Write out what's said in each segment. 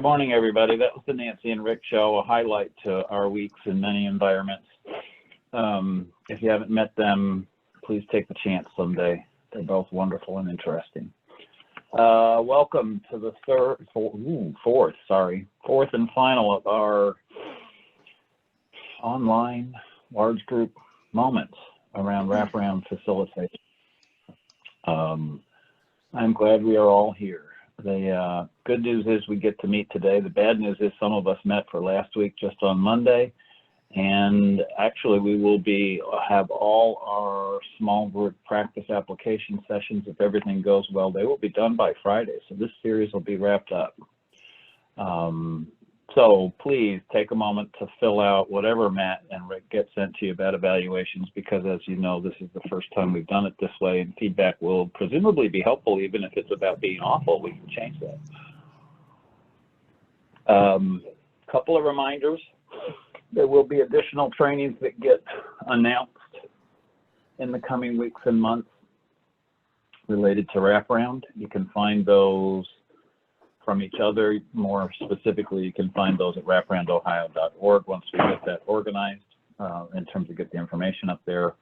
Good morning, everybody. That was the Nancy and Rick show, a highlight to our weeks in many environments. If you haven't met them, please take the chance someday. They're both wonderful and interesting. Welcome to the fourth and final of our online large group moments around wraparound facilitation. I'm glad we are all here. The good news is we get to meet today. The bad news is some of us met for last week just on Monday, and actually we will have all our small group practice application sessions, if everything goes well, they will be done by Friday, so this series will be wrapped up. So please take a moment to fill out whatever Matt and Rick get sent to you about evaluations, because as you know, this is the first time we've done it this way, and feedback will presumably be helpful. Even if it's about being awful, we can change that. Couple of reminders. There will be additional trainings that get announced in the coming weeks and months related to wraparound. You can find those from each other. More specifically, you can find those at wraparoundohio.org once we get that organized in terms of get the information up there.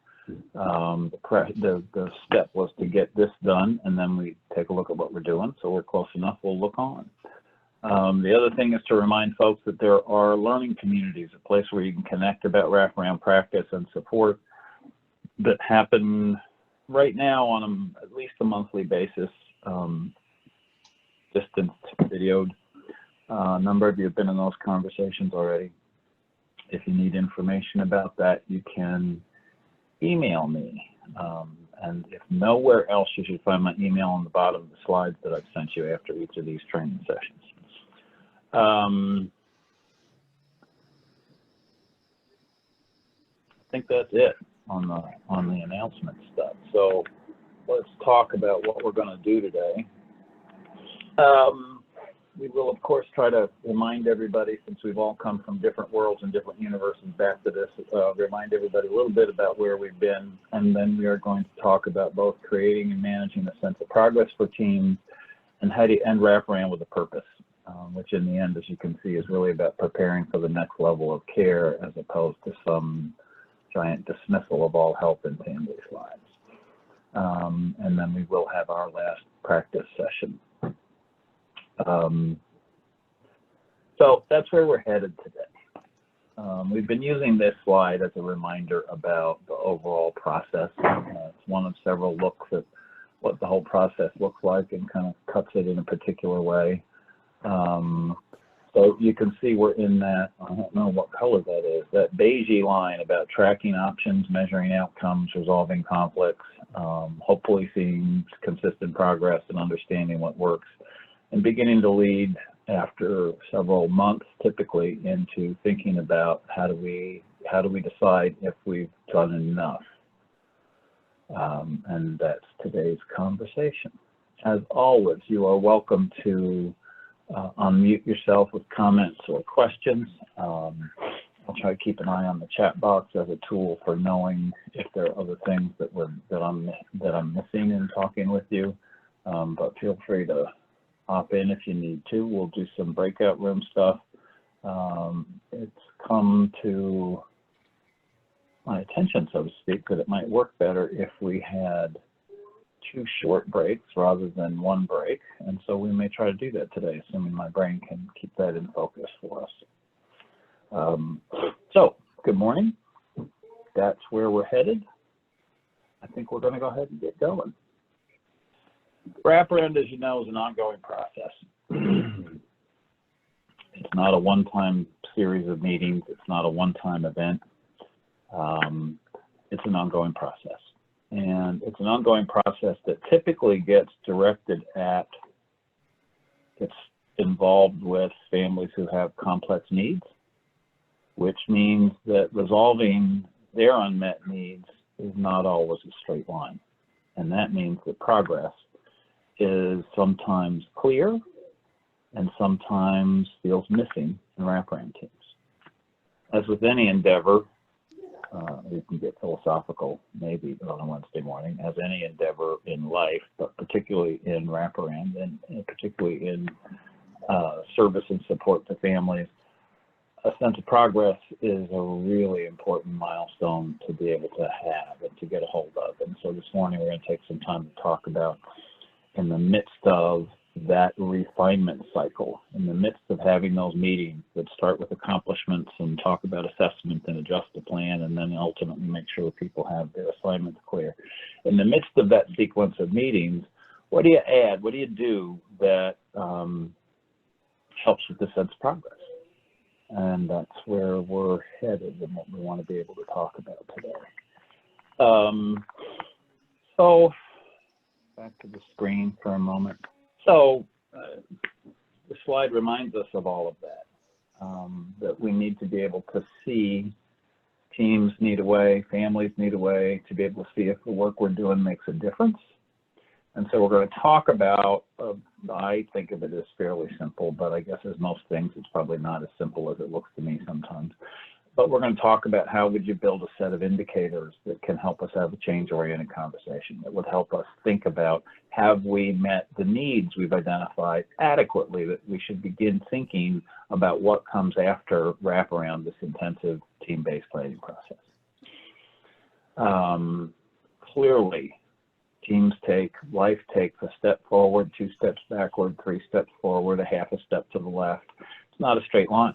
The step was to get this done, and then we take a look at what we're doing. So we're close enough, we'll look on. The other thing is to remind folks that there are learning communities, a place where you can connect about wraparound practice and support that happen right now on at least a monthly basis. Distanced, videoed. A number of you have been in those conversations already. If you need information about that, you can email me. And if nowhere else, you should find my email on the bottom of the slides that I've sent you after each of these training sessions. I think that's it on the announcement stuff. So let's talk about what we're going to do today. We will, of course, try to remind everybody, since we've all come from different worlds and different universes back to this, remind everybody a little bit about where we've been, and then we are going to talk about both creating and managing a sense of progress for teams, and how to end wraparound with a purpose, which in the end, as you can see, is really about preparing for the next level of care as opposed to some giant dismissal of all help in families' lives. And then we will have our last practice session. So that's where we're headed today. We've been using this slide as a reminder about the overall process. It's one of several looks at what the whole process looks like and kind of cuts it in a particular way. So you can see we're in that, I don't know what color that is, that beigey line about tracking options, measuring outcomes, resolving conflicts, hopefully seeing consistent progress and understanding what works, and beginning to lead after several months typically into thinking about how do we decide if we've done enough. And that's today's conversation. As always, you are welcome to unmute yourself with comments or questions. I'll try to keep an eye on the chat box as a tool for knowing if there are other things that I'm missing in talking with you. But feel free to hop in if you need to. We'll do some breakout room stuff. It's come to my attention, so to speak, that it might work better if we had 2 short breaks rather than 1 break, and so we may try to do that today, assuming my brain can keep that in focus for us. So good morning. That's where we're headed. I think we're going to go ahead and get going. Wraparound, as you know, is an ongoing process. It's not a one-time series of meetings. It's not a one-time event. It's an ongoing process. And it's an ongoing process that typically gets involved with families who have complex needs, which means that resolving their unmet needs is not always a straight line. And that means that progress is sometimes clear and sometimes feels missing in wraparound teams. As with any endeavor, we can get philosophical maybe on a Wednesday morning, as any endeavor in life, but particularly in wraparound and particularly in service and support to families. A sense of progress is a really important milestone to be able to have and to get a hold of. And so this morning we're going to take some time to talk about, in the midst of that refinement cycle, in the midst of having those meetings that start with accomplishments and talk about assessment and adjust the plan, and then ultimately make sure people have their assignments clear. In the midst of that sequence of meetings, what do you add? What do you do that helps with the sense of progress? And that's where we're headed and what we want to be able to talk about today. So back to the screen for a moment. So the slide reminds us of all of that, that we need to be able to see teams need a way, families need a way to be able to see if the work we're doing makes a difference. And so we're going to talk about, I think of it as fairly simple, but I guess as most things, it's probably not as simple as it looks to me sometimes. But we're going to talk about how would you build a set of indicators that can help us have a change-oriented conversation, that would help us think about, have we met the needs we've identified adequately, that we should begin thinking about what comes after wraparound this intensive team-based planning process. Clearly, life takes a step forward, 2 steps backward, 3 steps forward, a half a step to the left. It's not a straight line.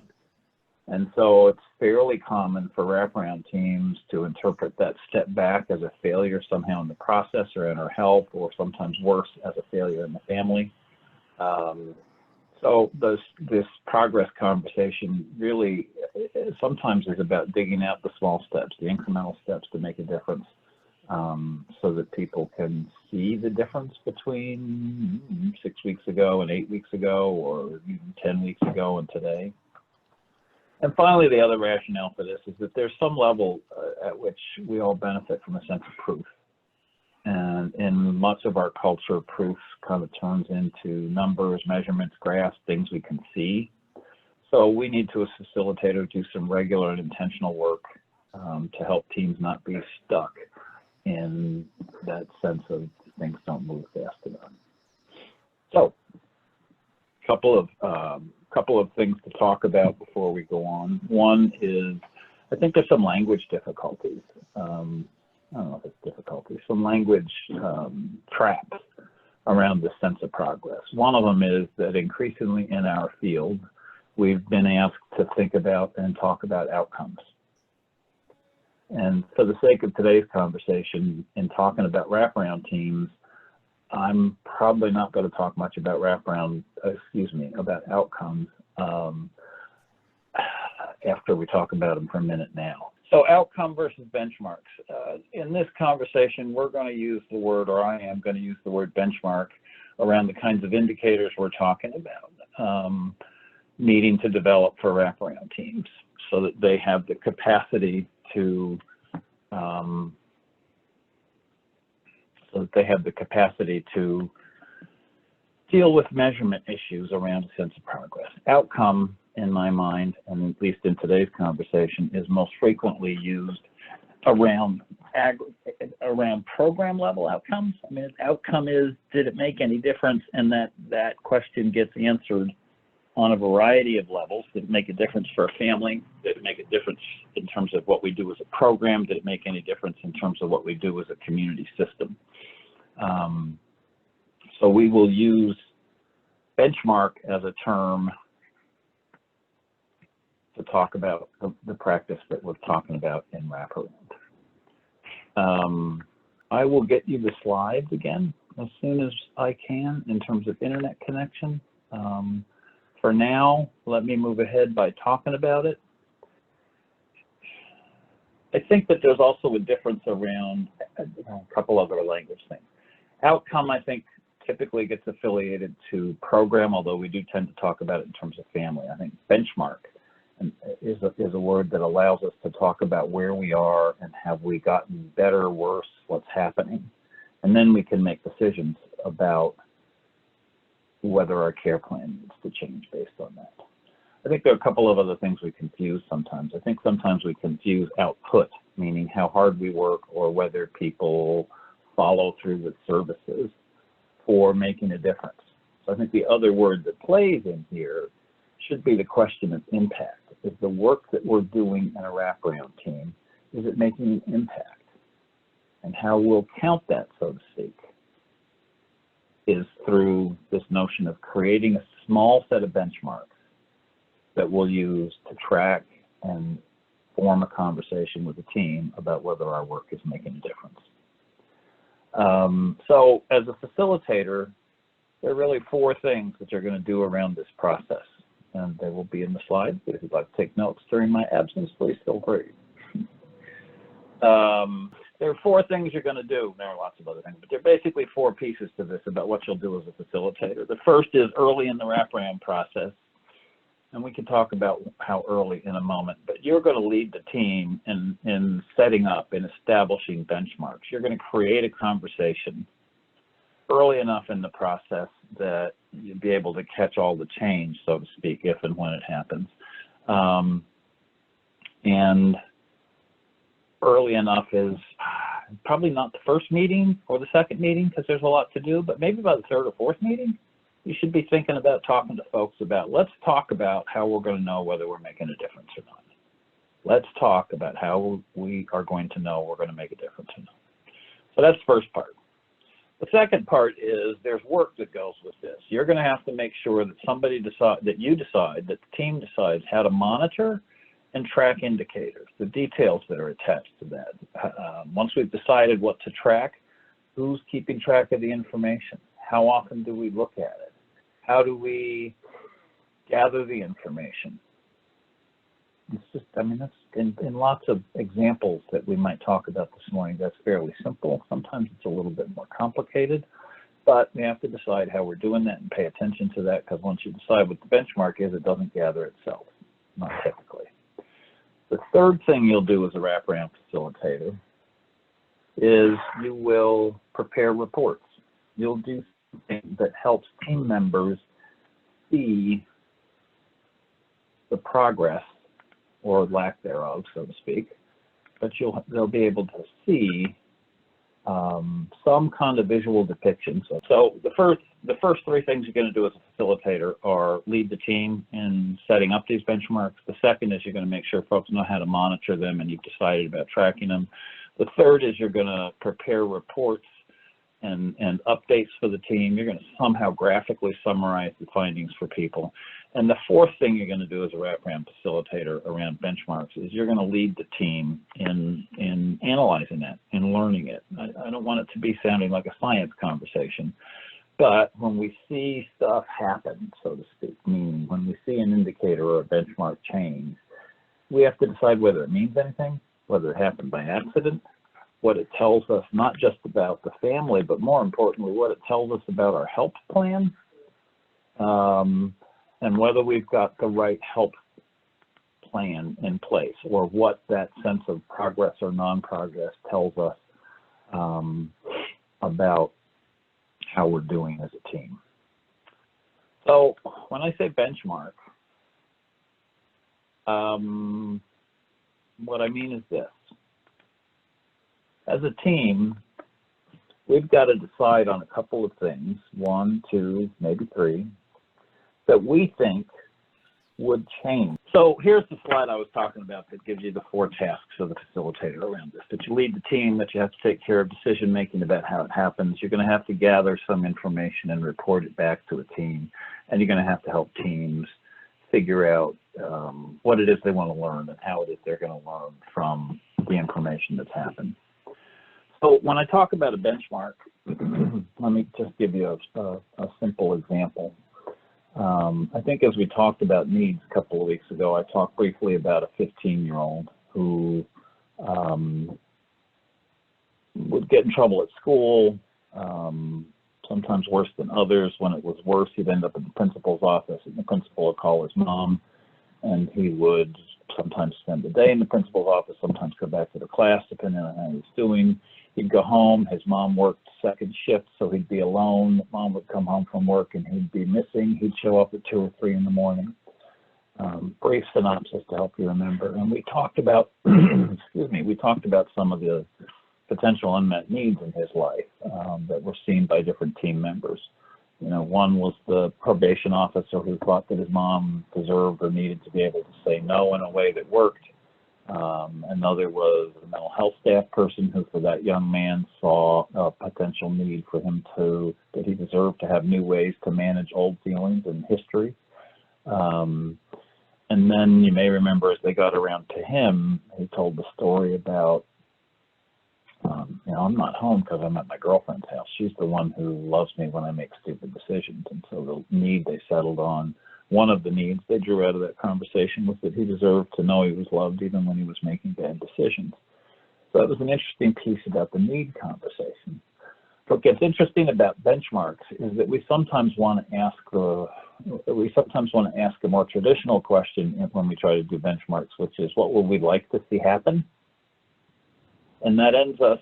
And so it's fairly common for wraparound teams to interpret that step back as a failure somehow in the process or in our health, or sometimes worse, as a failure in the family. So this progress conversation really sometimes is about digging out the small steps, the incremental steps to make a difference, so that people can see the difference between 6 weeks ago and 8 weeks ago, or even 10 weeks ago and today. And finally, the other rationale for this is that there's some level at which we all benefit from a sense of proof. And in much of our culture, proof kind of turns into numbers, measurements, graphs, things we can see. So we need to, as facilitators, do some regular and intentional work to help teams not be stuck in that sense of things don't move fast enough. So, couple of things to talk about before we go on. One is, I think there's some language difficulties. I don't know if it's difficulties, some language traps around the sense of progress. One of them is that increasingly in our field, we've been asked to think about and talk about outcomes. And for the sake of today's conversation, in talking about wraparound teams, I'm probably not going to talk much about about outcomes after we talk about them for a minute now. So outcome versus benchmarks. In this conversation, we're going to use the word, or I am going to use the word benchmark around the kinds of indicators we're talking about, needing to develop for wraparound teams so that they have the capacity to deal with measurement issues around a sense of progress. Outcome, in my mind, and at least in today's conversation, is most frequently used around program level outcomes. I mean, outcome is, did it make any difference? And that question gets answered on a variety of levels. Did it make a difference for a family? Did it make a difference in terms of what we do as a program? Did it make any difference in terms of what we do as a community system? So we will use benchmark as a term to talk about the practice that we're talking about in wraparound. I will get you the slides again as soon as I can in terms of internet connection. For now, let me move ahead by talking about it. I think that there's also a difference around a couple other language things. Outcome, I think, typically gets affiliated to program, although we do tend to talk about it in terms of family. I think benchmark is a word that allows us to talk about where we are and have we gotten better, worse, what's happening. And then we can make decisions about whether our care plan needs to change based on that. I think there are a couple of other things we confuse sometimes. I think sometimes we confuse output, meaning how hard we work or whether people follow through with services for making a difference. So I think the other word that plays in here should be the question of impact. Is the work that we're doing in a wraparound team, is it making an impact? And how we'll count that, so to speak, is through this notion of creating a small set of benchmarks that we'll use to track and form a conversation with the team about whether our work is making a difference. So as a facilitator, there are really 4 things that you're going to do around this process. And they will be in the slides. If you'd like to take notes during my absence, please feel free. There are 4 things you're going to do. There are lots of other things, but there are basically 4 pieces to this about what you'll do as a facilitator. The first is early in the wraparound process. And we can talk about how early in a moment, but you're going to lead the team in setting up and establishing benchmarks. You're going to create a conversation early enough in the process that you'll be able to catch all the change, so to speak, if and when it happens. And early enough is probably not the first meeting or the second meeting because there's a lot to do, but maybe by the 3rd or 4th meeting, you should be thinking about talking to folks about, let's talk about how we're going to know whether we're making a difference or not. Let's talk about how we are going to know we're going to make a difference or not. So that's the first part. The second part is there's work that goes with this. You're going to have to make sure that that the team decides how to monitor and track indicators, the details that are attached to that. Once we've decided what to track, who's keeping track of the information? How often do we look at it? How do we gather the information? It's just, I mean, that's in lots of examples that we might talk about this morning, that's fairly simple. Sometimes it's a little bit more complicated, but we have to decide how we're doing that and pay attention to that, because once you decide what the benchmark is, it doesn't gather itself, not typically. The third thing you'll do as a wraparound facilitator is you will prepare reports. You'll do something that helps team members see the progress or lack thereof, so to speak, but they'll be able to see some kind of visual depiction. So the first 3 things you're going to do as a facilitator are lead the team in setting up these benchmarks. The second is you're going to make sure folks know how to monitor them and you've decided about tracking them. The third is you're going to prepare reports and updates for the team. You're going to somehow graphically summarize the findings for people. And the 4th thing you're going to do as a wraparound facilitator around benchmarks is you're going to lead the team in analyzing it, in learning it. I don't want it to be sounding like a science conversation, but when we see stuff happen, so to speak, meaning when we see an indicator or a benchmark change, we have to decide whether it means anything, whether it happened by accident, what it tells us not just about the family, but more importantly, what it tells us about our help plan, and whether we've got the right help plan in place, or what that sense of progress or non-progress tells us about how we're doing as a team. So when I say benchmark, what I mean is this. As a team, we've got to decide on a couple of things, 1, 2, maybe 3, that we think would change. So here's the slide I was talking about that gives you the 4 tasks of the facilitator around this. That you lead the team, that you have to take care of decision-making about how it happens. You're going to have to gather some information and report it back to a team. And you're going to have to help teams figure out what it is they want to learn and how it is they're going to learn from the information that's happened. So when I talk about a benchmark, let me just give you a simple example. I think as we talked about needs a couple of weeks ago, I talked briefly about a 15-year-old who would get in trouble at school, sometimes worse than others. When it was worse, he'd end up in the principal's office, and the principal would call his mom, and he would sometimes spend the day in the principal's office, sometimes go back to the class, depending on how he was doing. He'd go home. His mom worked second shift, so he'd be alone. Mom would come home from work, and he'd be missing. He'd show up at 2 or 3 in the morning. Brief synopsis to help you remember. And we talked about, excuse me, we talked about some of the potential unmet needs in his life that were seen by different team members. You know, one was the probation officer who thought that his mom deserved or needed to be able to say no in a way that worked. Another was a mental health staff person who, for that young man, saw a potential need for him that he deserved to have new ways to manage old feelings and history. And then you may remember, as they got around to him, he told the story about, you know, I'm not home because I'm at my girlfriend's house. She's the one who loves me when I make stupid decisions. And so the need they settled on, one of the needs they drew out of that conversation, was that he deserved to know he was loved even when he was making bad decisions. So that was an interesting piece about the need conversation. What gets interesting about benchmarks is that we sometimes want to ask a more traditional question when we try to do benchmarks, which is, what would we like to see happen? And that ends us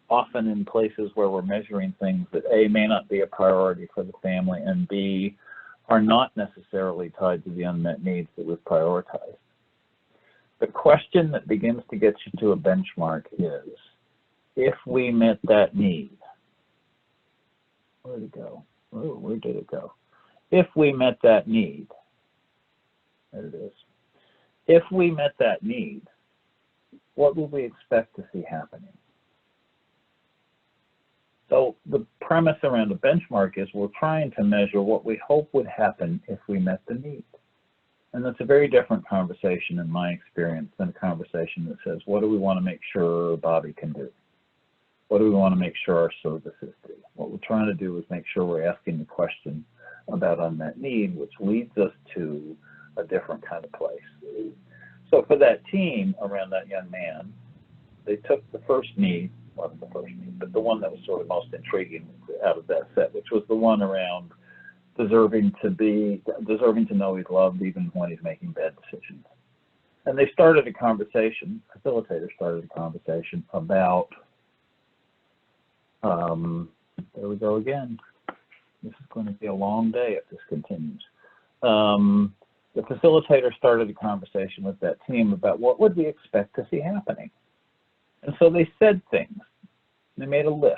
often in places where we're measuring things that A, may not be a priority for the family, and B, are not necessarily tied to the unmet needs that we've prioritized. The question that begins to get you to a benchmark is, if we met that need, where'd it go? Oh, where did it go? If we met that need, there it is. If we met that need, what would we expect to see happening? So the premise around a benchmark is we're trying to measure what we hope would happen if we met the need. And that's a very different conversation in my experience than a conversation that says, what do we want to make sure Bobby can do? What do we want to make sure our services do? What we're trying to do is make sure we're asking the question about unmet need, which leads us to a different kind of place. So for that team around that young man, they took the first need, wasn't the first need, but the one that was sort of most intriguing out of that set, which was the one around deserving to know he's loved even when he's making bad decisions. And they started a conversation, facilitators started a conversation about, there we go again. This is going to be a long day if this continues. The facilitator started a conversation with that team about what would we expect to see happening. And so they said things. They made a list.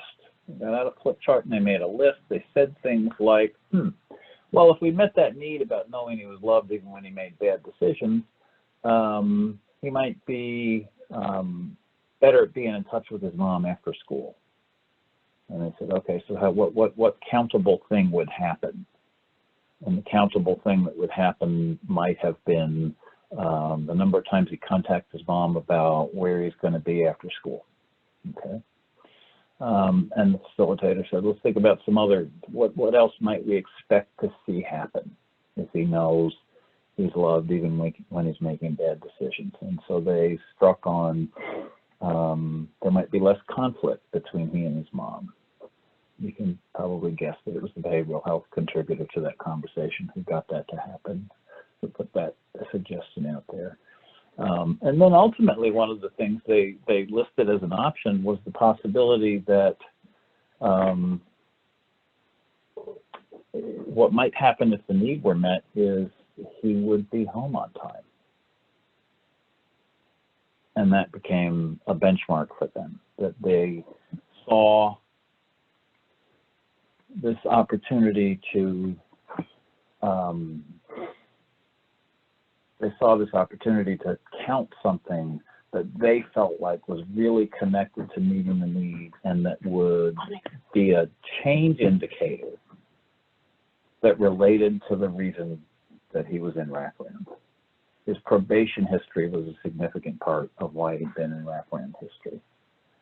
They got out a flip chart and they made a list. They said things like, well, if we met that need about knowing he was loved even when he made bad decisions, he might be better at being in touch with his mom after school. And they said, okay, so what countable thing would happen? And the countable thing that would happen might have been the number of times he contacts his mom about where he's going to be after school. Okay. And the facilitator said, let's think about some other, what else might we expect to see happen if he knows he's loved even when he's making bad decisions? And so they struck on there might be less conflict between he and his mom. You can probably guess that it was the behavioral health contributor to that conversation who got that to happen, who put that suggestion out there. And then ultimately, one of the things they listed as an option was the possibility that what might happen if the need were met is he would be home on time. And that became a benchmark for them, that they saw this opportunity to count something that they felt like was really connected to meeting the need and that would be a change indicator that related to the reason that he was in RACRAM. His probation history was a significant part of why he'd been in RACRAM history.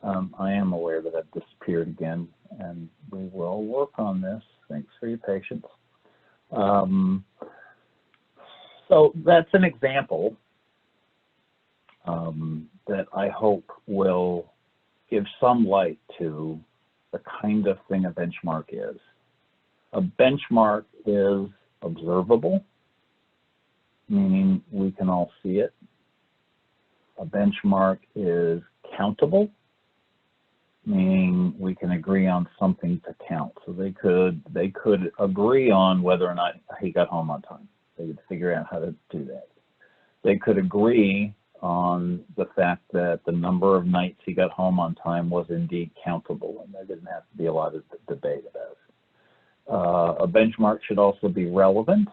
I am aware that I've disappeared again, and we will work on this. Thanks for your patience. So that's an example that I hope will give some light to the kind of thing a benchmark is. A benchmark is observable, meaning we can all see it. A benchmark is countable, meaning we can agree on something to count. So they could agree on whether or not he got home on time. They would figure out how to do that. They could agree on the fact that the number of nights he got home on time was indeed countable, and there didn't have to be a lot of debate about it. A benchmark should also be relevant,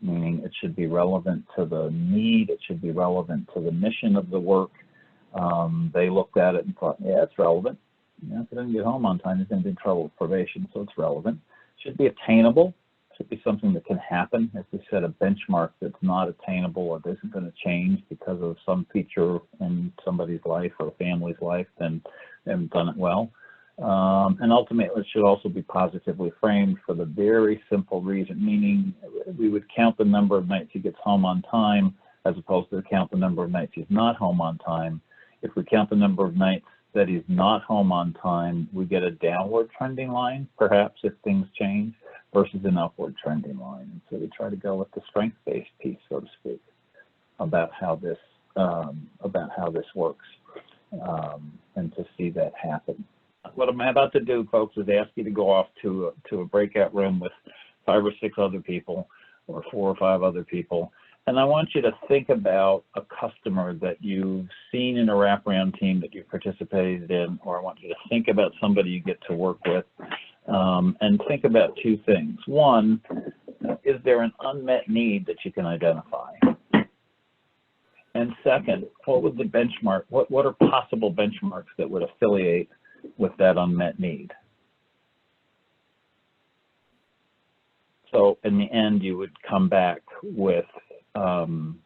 meaning it should be relevant to the need, it should be relevant to the mission of the work. They looked at it and thought, yeah, it's relevant. You know, if it doesn't get home on time, he's going to be in trouble with probation, so it's relevant. It should be attainable. It should be something that can happen. If we set a benchmark that's not attainable or isn't going to change because of some feature in somebody's life or family's life, then they haven't done it well. And ultimately, it should also be positively framed for the very simple reason, meaning we would count the number of nights he gets home on time as opposed to count the number of nights he's not home on time. If we count the number of nights that he's not home on time, we get a downward trending line, perhaps, if things change, versus an upward trending line. And so we try to go with the strength-based piece, so to speak, about how this works, and to see that happen. What I'm about to do, folks, is ask you to go off to a breakout room with 5 or 6 other people, or 4 or 5 other people, and I want you to think about a customer that you've seen in a wraparound team that you've participated in, or I want you to think about somebody you get to work with, and think about 2 things. One, is there an unmet need that you can identify? And second, what would the benchmark, what are possible benchmarks that would affiliate with that unmet need? So in the end, you would come back with an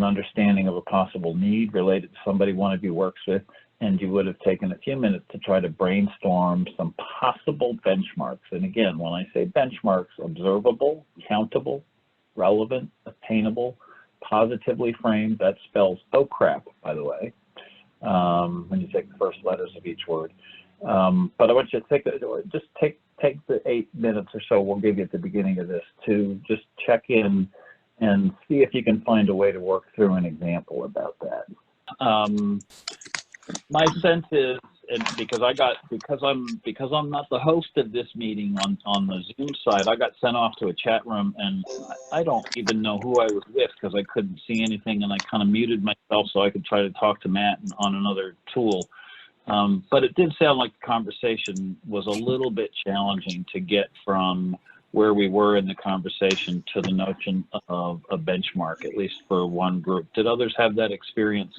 understanding of a possible need related to somebody one of you works with, and you would have taken a few minutes to try to brainstorm some possible benchmarks. And again, when I say benchmarks, observable, countable, relevant, attainable, positively framed. That spells oh crap, by the way, when you take the first letters of each word. But I want you to just take the 8 minutes or so we'll give you at the beginning of this to just check in and see if you can find a way to work through an example about that. My sense is, and because I'm not the host of this meeting on the Zoom side, I got sent off to a chat room, and I don't even know who I was with because I couldn't see anything, and I kind of muted myself so I could try to talk to Matt on another tool. But it did sound like the conversation was a little bit challenging to get from where we were in the conversation to the notion of a benchmark, at least for one group. Did others have that experience?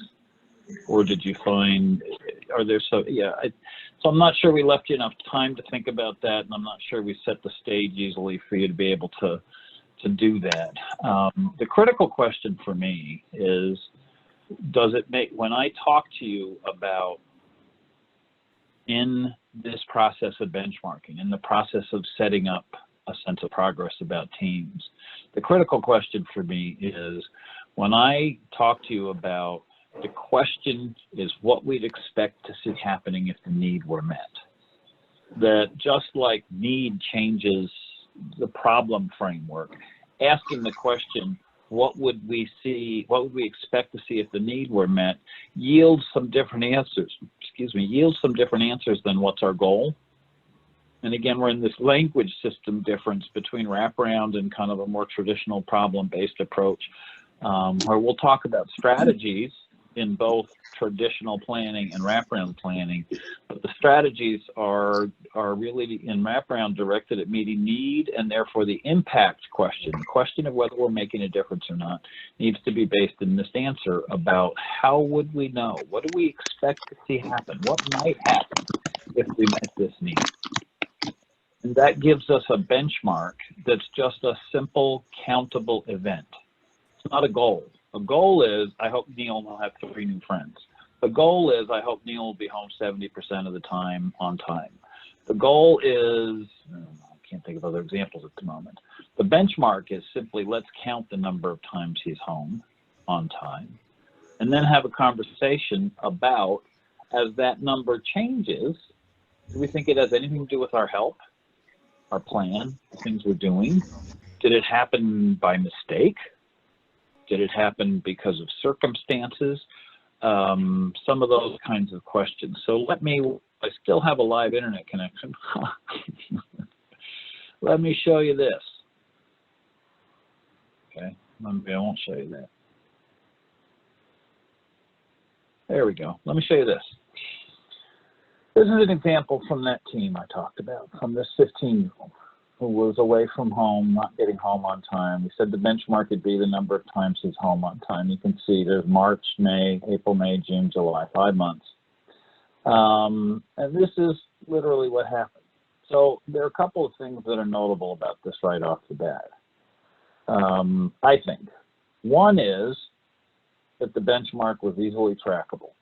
Or did you find, are there so, yeah, so I'm not sure we left you enough time to think about that, and I'm not sure we set the stage easily for you to be able to do that. The critical question for me is, does it make, when I talk to you about in this process of benchmarking, in the process of setting up a sense of progress about teams, the critical question for me is, when I talk to you about the question is what we'd expect to see happening if the need were met. That just like need changes the problem framework, asking the question, what would we see, what would we expect to see if the need were met, yields some different answers, yields some different answers than what's our goal. And again, we're in this language system difference between wraparound and kind of a more traditional problem-based approach, where we'll talk about strategies in both traditional planning and wraparound planning, but the strategies are really in wraparound directed at meeting need, and therefore the impact question, the question of whether we're making a difference or not, needs to be based in this answer about how would we know, what do we expect to see happen, what might happen if we met this need. And that gives us a benchmark that's just a simple countable event. It's not a goal. A goal is, I hope Neil will have 3 new friends. The goal is, I hope Neil will be home 70% of the time on time. The goal is, I can't think of other examples at the moment. The benchmark is simply, let's count the number of times he's home on time, and then have a conversation about, as that number changes, do we think it has anything to do with our help, our plan, the things we're doing? Did it happen by mistake? Did it happen because of circumstances? Some of those kinds of questions. So I still have a live internet connection. Let me show you this. Okay, maybe I won't show you that. There we go. Let me show you this. This is an example from that team I talked about, from this 15-year-old who was away from home, not getting home on time. We said the benchmark would be the number of times he's home on time. You can see there's March, May, April, May, June, July, 5 months. And this is literally what happened. So there are a couple of things that are notable about this right off the bat, I think. One is that the benchmark was easily trackable.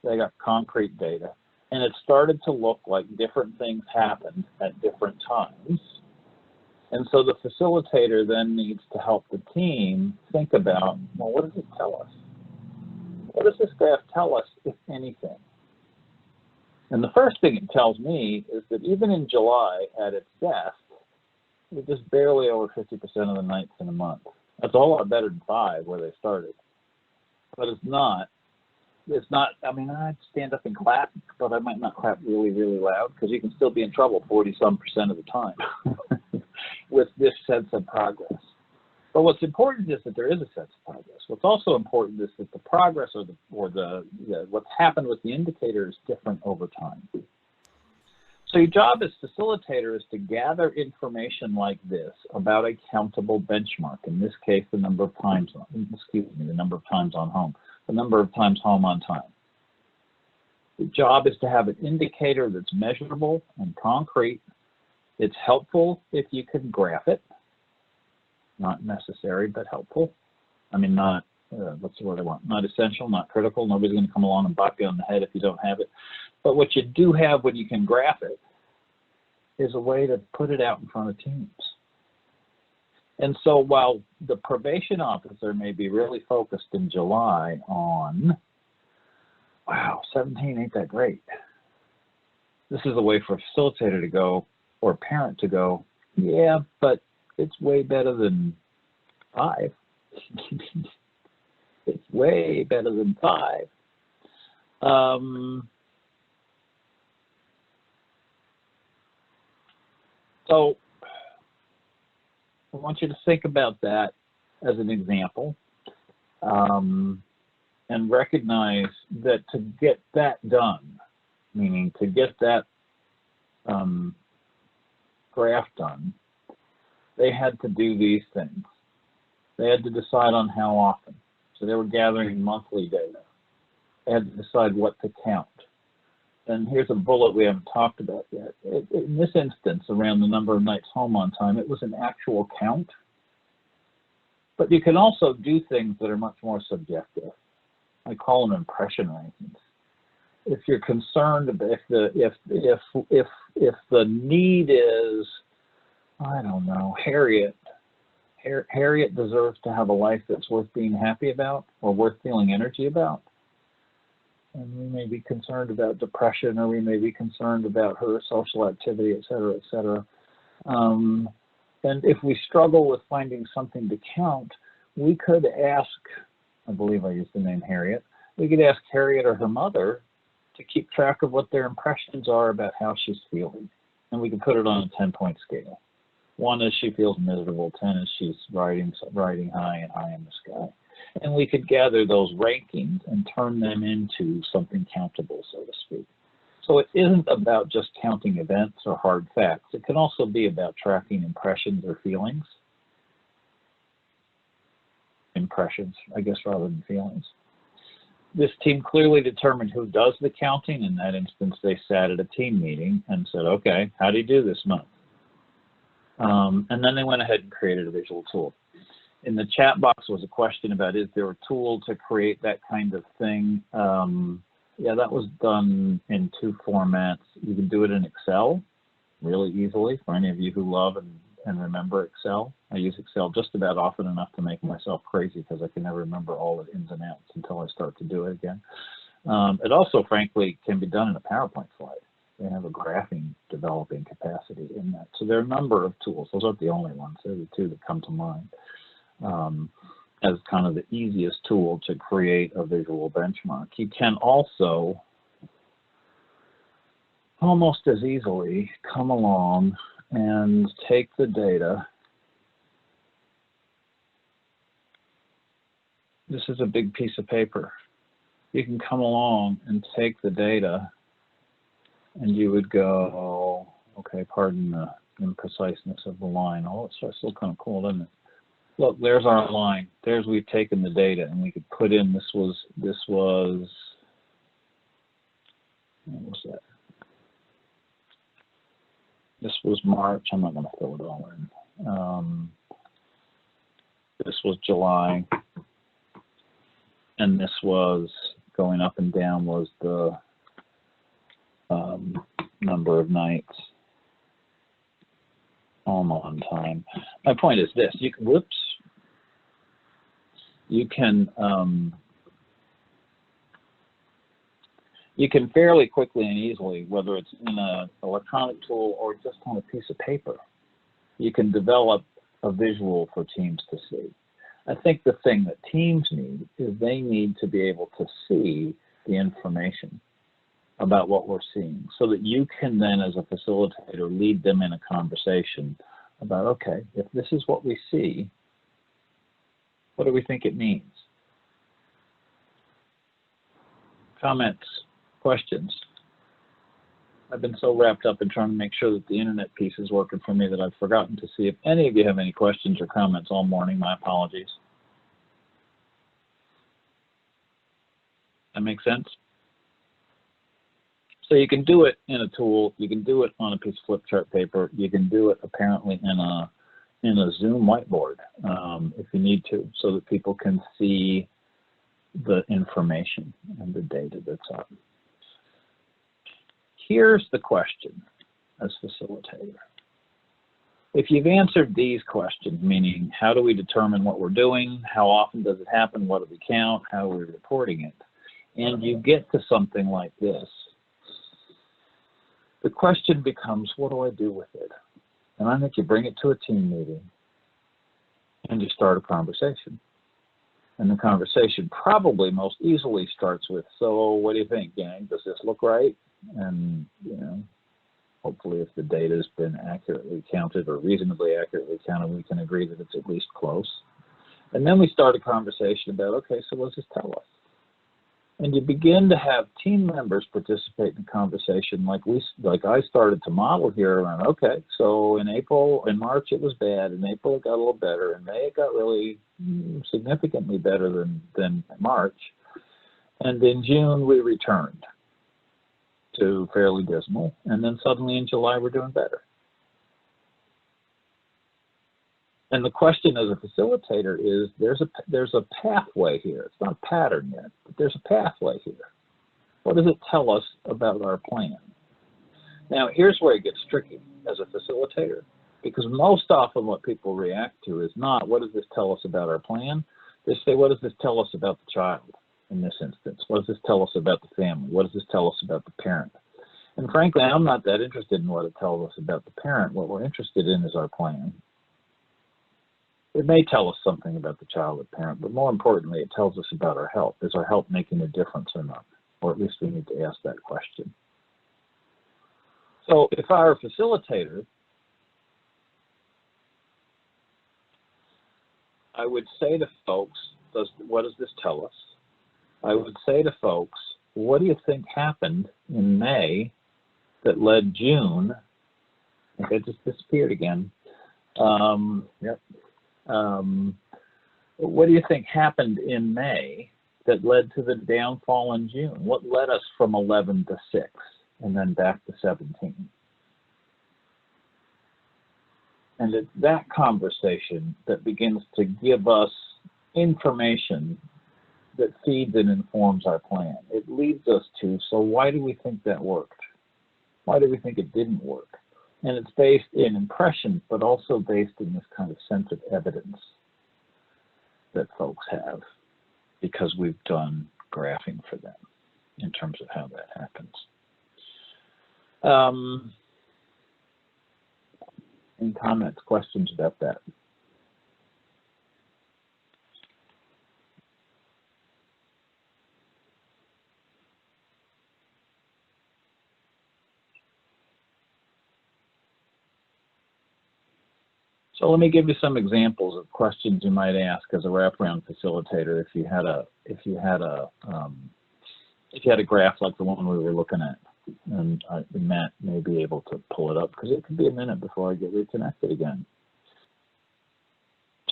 They got concrete data. And it started to look like different things happened at different times. And so the facilitator then needs to help the team think about, well, what does it tell us? What does this graph tell us, if anything? And the first thing it tells me is that even in July, at its best, we're just barely over 50% of the nights in a month. That's a whole lot better than 5 where they started. But it's not, I mean, I'd stand up and clap, but I might not clap really, really loud because you can still be in trouble 40-some% of the time with this sense of progress. But what's important is that there is a sense of progress. What's also important is that the progress or what's happened with the indicator is different over time. So your job as facilitator is to gather information like this about a countable benchmark. In this case, the number of times, the number of times on home. The number of times home on time. The job is to have an indicator that's measurable and concrete. It's helpful if you can graph it. Not necessary, but helpful. I mean, not, what's the word I want? Not essential, not critical. Nobody's going to come along and bop you on the head if you don't have it. But what you do have when you can graph it is a way to put it out in front of teams. And so while the probation officer may be really focused in July on, wow, 17 ain't that great. This is a way for a facilitator to go, or a parent to go, yeah, but it's way better than 5. It's way better than 5. So I want you to think about that as an example, and recognize that to get that done, meaning to get that graph done, they had to do these things. They had to decide on how often. So they were gathering monthly data. They had to decide what to count. And here's a bullet we haven't talked about yet. In this instance, around the number of nights home on time, it was an actual count. But you can also do things that are much more subjective. I call them impression rankings. If you're concerned about if the need is, I don't know, Harriet deserves to have a life that's worth being happy about or worth feeling energy about. And we may be concerned about depression, or we may be concerned about her social activity, et cetera, et cetera. And if we struggle with finding something to count, we could ask, I believe I used the name Harriet, we could ask Harriet or her mother to keep track of what their impressions are about how she's feeling. And we can put it on a 10-point scale. 1 is she feels miserable, 10 is she's riding high and high in the sky. And we could gather those rankings and turn them into something countable, so to speak. So it isn't about just counting events or hard facts. It can also be about tracking impressions or feelings. Impressions, I guess, rather than feelings. This team clearly determined who does the counting. In that instance, they sat at a team meeting and said, okay, how do you do this month? And then they went ahead and created a visual tool. In the chat box was a question about, is there a tool to create that kind of thing? Yeah, that was done in 2 formats. You can do it in Excel really easily for any of you who love and remember Excel. I use Excel just about often enough to make myself crazy because I can never remember all the ins and outs until I start to do it again. It also, frankly, can be done in a PowerPoint slide. They have a graphing developing capacity in that. So there are a number of tools. Those aren't the only ones. They're the 2 that come to mind as kind of the easiest tool to create a visual benchmark. You can also almost as easily come along and take the data. This is a big piece of paper. You can come along and take the data and you would go, okay, pardon the impreciseness of the line. Oh, it starts to look kind of cool, doesn't it? Look, there's our line. We've taken the data, and we could put in, what was that? This was March. I'm not going to fill it all in. This was July, and this was going up and down was the number of nights home on time. My point is this: you can fairly quickly and easily, whether it's in an electronic tool or just on a piece of paper, you can develop a visual for teams to see. I think the thing that teams need is they need to be able to see the information about what we're seeing so that you can then, as a facilitator, lead them in a conversation about, okay, if this is what we see, what do we think it means? Comments, questions? I've been so wrapped up in trying to make sure that the internet piece is working for me that I've forgotten to see if any of you have any questions or comments all morning. My apologies. That makes sense? So you can do it in a tool, you can do it on a piece of flip chart paper, you can do it apparently in a Zoom whiteboard if you need to, so that people can see the information and the data that's up. Here's the question as facilitator. If you've answered these questions, meaning how do we determine what we're doing, how often does it happen, what do we count, how are we reporting it, and you get to something like this, the question becomes, what do I do with it? And I think you bring it to a team meeting and you start a conversation. And the conversation probably most easily starts with, so what do you think, gang? Does this look right? And, you know, hopefully if the data has been accurately counted or reasonably accurately counted, we can agree that it's at least close. And then we start a conversation about, okay, so what does this tell us? And you begin to have team members participate in the conversation like I started to model here around, okay, so in March it was bad, in April it got a little better, in May it got really significantly better than March, and in June we returned to fairly dismal, and then suddenly in July we're doing better. And the question as a facilitator is, there's a pathway here. It's not a pattern yet, but there's a pathway here. What does it tell us about our plan? Now, here's where it gets tricky as a facilitator, because most often what people react to is not, what does this tell us about our plan? They say, what does this tell us about the child in this instance? What does this tell us about the family? What does this tell us about the parent? And frankly, I'm not that interested in what it tells us about the parent. What we're interested in is our plan. It may tell us something about the child or parent, but more importantly, it tells us about our health. Is our health making a difference or not? Or at least we need to ask that question. So if I were a facilitator, I would say to folks, what does this tell us? I would say to folks, what do you think happened in May that led June? Okay, it just disappeared again. Yep. What do you think happened in May that led to the downfall in June? What led us from 11 to 6 and then back to 17? And it's that conversation that begins to give us information that feeds and informs our plan. It leads us to, so why do we think that worked? Why do we think it didn't work? And it's based in impressions, but also based in this kind of sense of evidence that folks have because we've done graphing for them in terms of how that happens. Any comments, questions about that? So let me give you some examples of questions you might ask as a wraparound facilitator if you had a graph like the one we were looking at. And Matt may be able to pull it up because it could be a minute before I get reconnected again.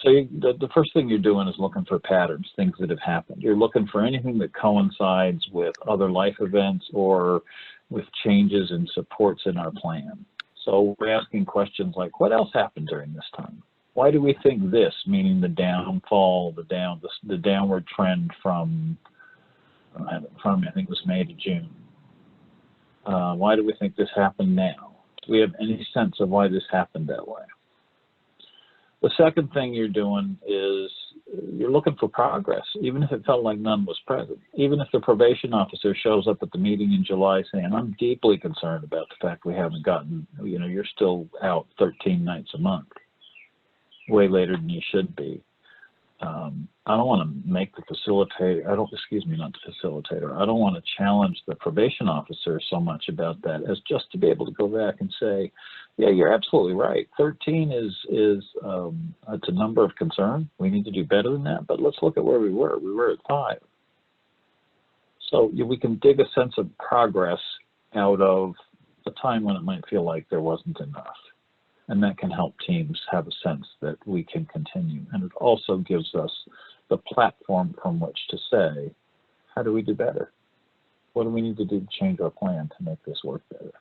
So the first thing you're doing is looking for patterns, things that have happened. You're looking for anything that coincides with other life events or with changes and supports in our plan. So we're asking questions like, what else happened during this time? Why do we think this, meaning the downfall, the downward trend from, I don't have it in front of me, I think it was May to June. Why do we think this happened now? Do we have any sense of why this happened that way? The second thing you're doing is you're looking for progress, even if it felt like none was present. Even if the probation officer shows up at the meeting in July saying, I'm deeply concerned about the fact we haven't gotten, you're still out 13 nights a month, way later than you should be. I don't want to make the facilitator, not the facilitator, I don't want to challenge the probation officer so much about that as just to be able to go back and say, yeah, you're absolutely right. 13 is it's a number of concern. We need to do better than that, but let's look at where we were. We were at 5. So we can dig a sense of progress out of a time when it might feel like there wasn't enough. And that can help teams have a sense that we can continue. And it also gives us the platform from which to say, how do we do better? What do we need to do to change our plan to make this work better?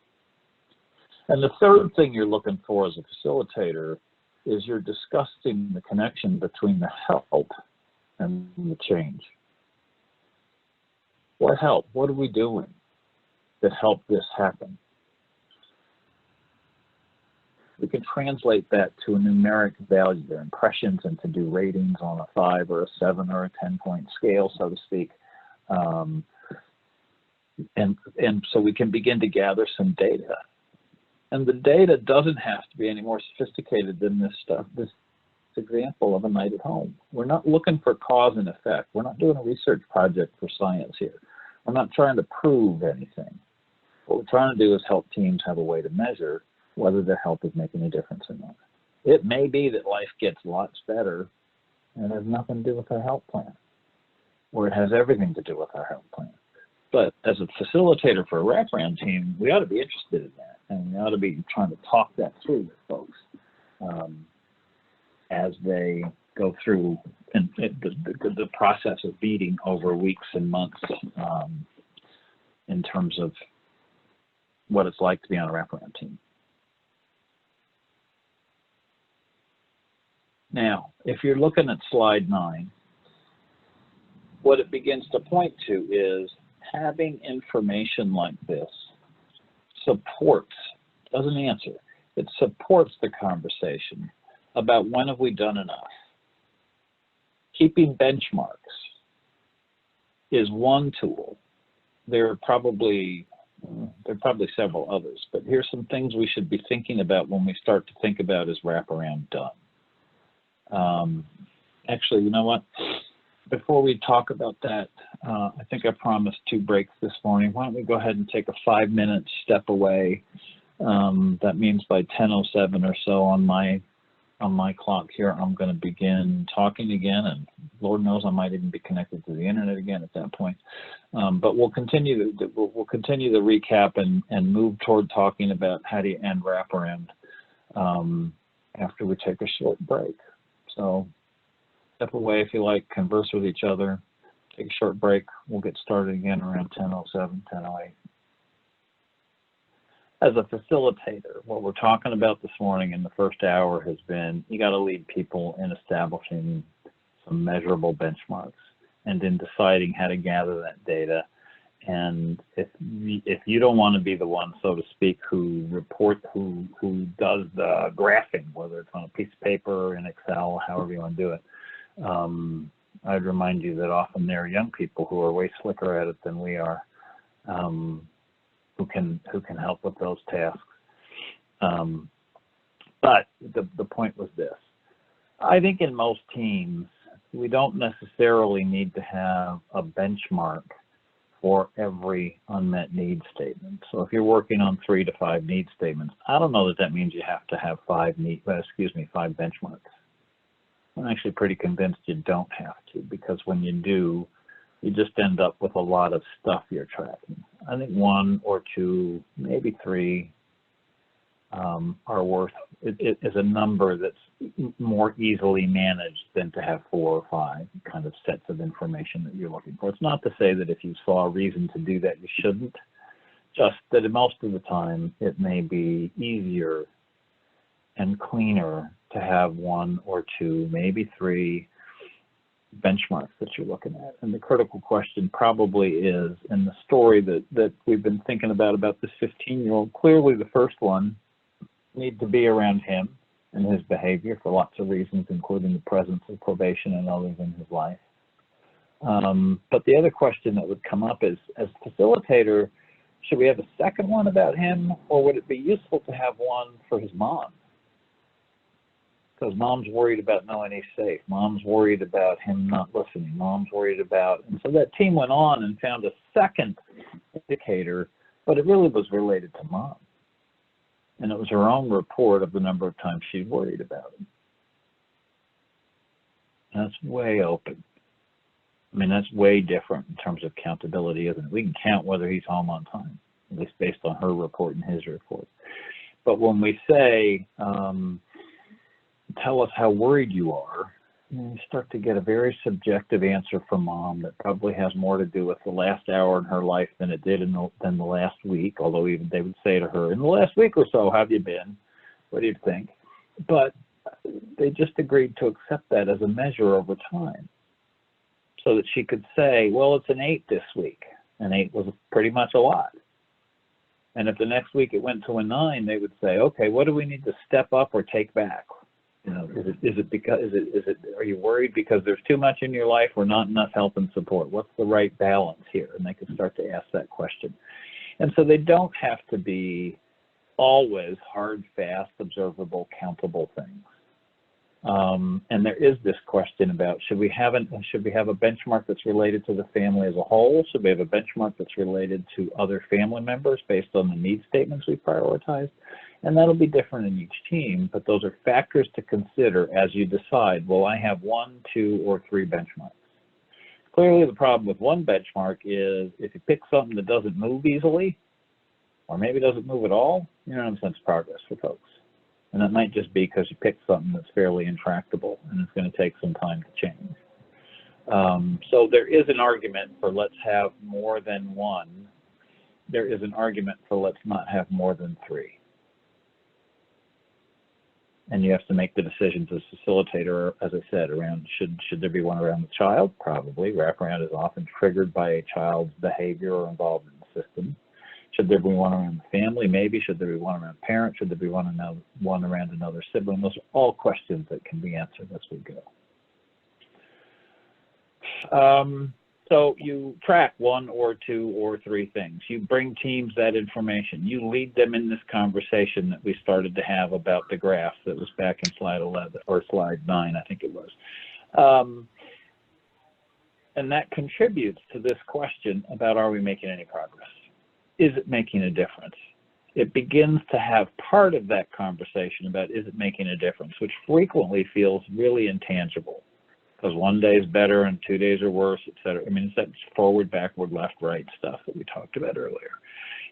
And the third thing you're looking for as a facilitator is you're discussing the connection between the help and the change. What help? What are we doing that helped this happen? We can translate that to a numeric value, their impressions, and to do ratings on a 5 or a 7 or a 10-point scale, so to speak. And so we can begin to gather some data. And the data doesn't have to be any more sophisticated than this example of a night at home. We're not looking for cause and effect. We're not doing a research project for science here. We're not trying to prove anything. What we're trying to do is help teams have a way to measure whether their help is making a difference or not. It may be that life gets lots better and it has nothing to do with our help plan, or it has everything to do with our help plan. But as a facilitator for a wraparound team, we ought to be interested in that, and we ought to be trying to talk that through with folks as they go through the process of beating over weeks and months in terms of what it's like to be on a wraparound team. Now, if you're looking at slide 9, what it begins to point to is having information like this supports, doesn't answer, it supports the conversation about when have we done enough. Keeping benchmarks is one tool. There are probably several others, but here's some things we should be thinking about when we start to think about is wraparound done. Actually, you know what? Before we talk about that, I think I promised 2 breaks this morning. Why don't we go ahead and take a 5-minute step away? That means by 10:07 or so on my clock here, I'm going to begin talking again, and Lord knows I might even be connected to the internet again at that point. But we'll continue the recap and move toward talking about how do you end wraparound after we take a short break. So step away if you like, converse with each other, take a short break. We'll get started again around 10:07, 10:08. As a facilitator, what we're talking about this morning in the first hour has been you got to lead people in establishing some measurable benchmarks and in deciding how to gather that data. And if you don't want to be the one, so to speak, who does the graphing, whether it's on a piece of paper or in Excel, however you want to do it, I'd remind you that often there are young people who are way slicker at it than we are, who can help with those tasks. But the point was this. I think in most teams, we don't necessarily need to have a benchmark for every unmet need statement. So if you're working on 3 to 5 need statements, I don't know that means you have to have 5 benchmarks. I'm actually pretty convinced you don't have to, because when you do, you just end up with a lot of stuff you're tracking. I think 1 or 2, maybe 3 are worth, it is a number that's more easily managed than to have 4 or 5 kind of sets of information that you're looking for. It's not to say that if you saw a reason to do that, you shouldn't, just that most of the time it may be easier and cleaner to have 1 or 2, maybe 3 benchmarks that you're looking at. And the critical question probably is, in the story that we've been thinking about this 15-year-old, clearly the first one needs to be around him and his behavior for lots of reasons, including the presence of probation and others in his life. But the other question that would come up is, as facilitator, should we have a second one about him, or would it be useful to have one for his mom? Because mom's worried about knowing he's safe. Mom's worried about him not listening. Mom's worried about, and so that team went on and found a second indicator, but it really was related to mom. And it was her own report of the number of times she worried about him. And that's way open. I mean, that's way different in terms of accountability, isn't it? We can count whether he's home on time, at least based on her report and his report. But when we say, tell us how worried you are, you start to get a very subjective answer from mom that probably has more to do with the last hour in her life than it did than the last week, although even they would say to her, in the last week or so, how have you been? What do you think? But they just agreed to accept that as a measure over time so that she could say, well, it's an 8 this week. An 8 was pretty much a lot. And if the next week it went to a 9, they would say, okay, what do we need to step up or take back? You know, are you worried because there's too much in your life or not enough help and support? What's the right balance here? And they can start to ask that question. And so they don't have to be always hard, fast, observable, countable things. And there is this question about, should we have a benchmark that's related to the family as a whole? Should we have a benchmark that's related to other family members based on the need statements we prioritize? And that'll be different in each team, but those are factors to consider as you decide, will I have 1, 2, or 3 benchmarks? Clearly the problem with one benchmark is if you pick something that doesn't move easily, or maybe doesn't move at all, you don't have a sense of progress for folks. And that might just be because you picked something that's fairly intractable and it's going to take some time to change. So there is an argument for let's have more than 1. There is an argument for let's not have more than 3. And you have to make the decisions as facilitator, as I said, around should there be one around the child? Probably. Wraparound is often triggered by a child's behavior or involvement in the system. Should there be one around the family? Maybe. Should there be one around parent? Should there be one around another sibling? Those are all questions that can be answered as we go. So you track 1 or 2 or 3 things. You bring teams that information. You lead them in this conversation that we started to have about the graph that was back in slide 11 or slide 9, I think it was. And that contributes to this question about, are we making any progress? Is it making a difference? It begins to have part of that conversation about, is it making a difference, which frequently feels really intangible. Because one day is better and 2 days are worse, et cetera. I mean, it's that forward, backward, left, right stuff that we talked about earlier.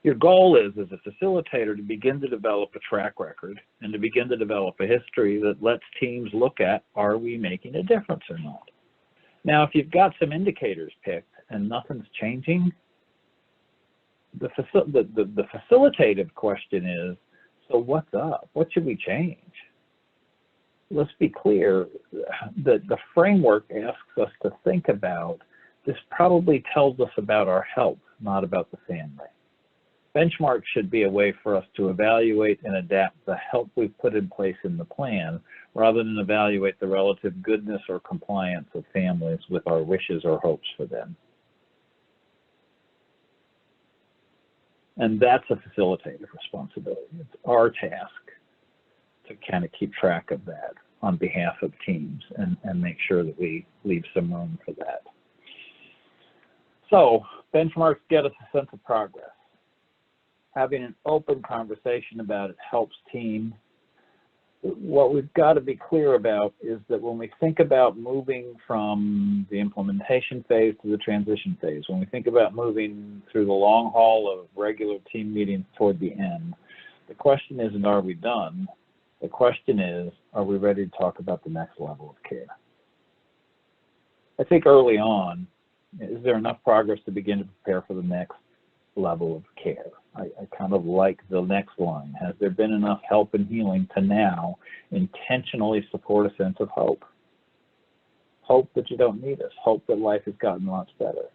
Your goal is, as a facilitator, to begin to develop a track record and to begin to develop a history that lets teams look at, are we making a difference or not? Now, if you've got some indicators picked and nothing's changing, the facilitative question is, so what's up? What should we change? Let's be clear that the framework asks us to think about, this probably tells us about our health, not about the family. Benchmarks should be a way for us to evaluate and adapt the help we've put in place in the plan, rather than evaluate the relative goodness or compliance of families with our wishes or hopes for them. And that's a facilitative responsibility. It's our task to kind of keep track of that on behalf of teams and make sure that we leave some room for that. So benchmarks get us a sense of progress. Having an open conversation about it helps team what we've got to be clear about is that when we think about moving from the implementation phase to the transition phase, when we think about moving through the long haul of regular team meetings toward the end, the question isn't, are we done? The question is, are we ready to talk about the next level of care? I think early on, is there enough progress to begin to prepare for the next level of care? I kind of like the next line. Has there been enough help and healing to now intentionally support a sense of hope? Hope that you don't need us. Hope that life has gotten lots better.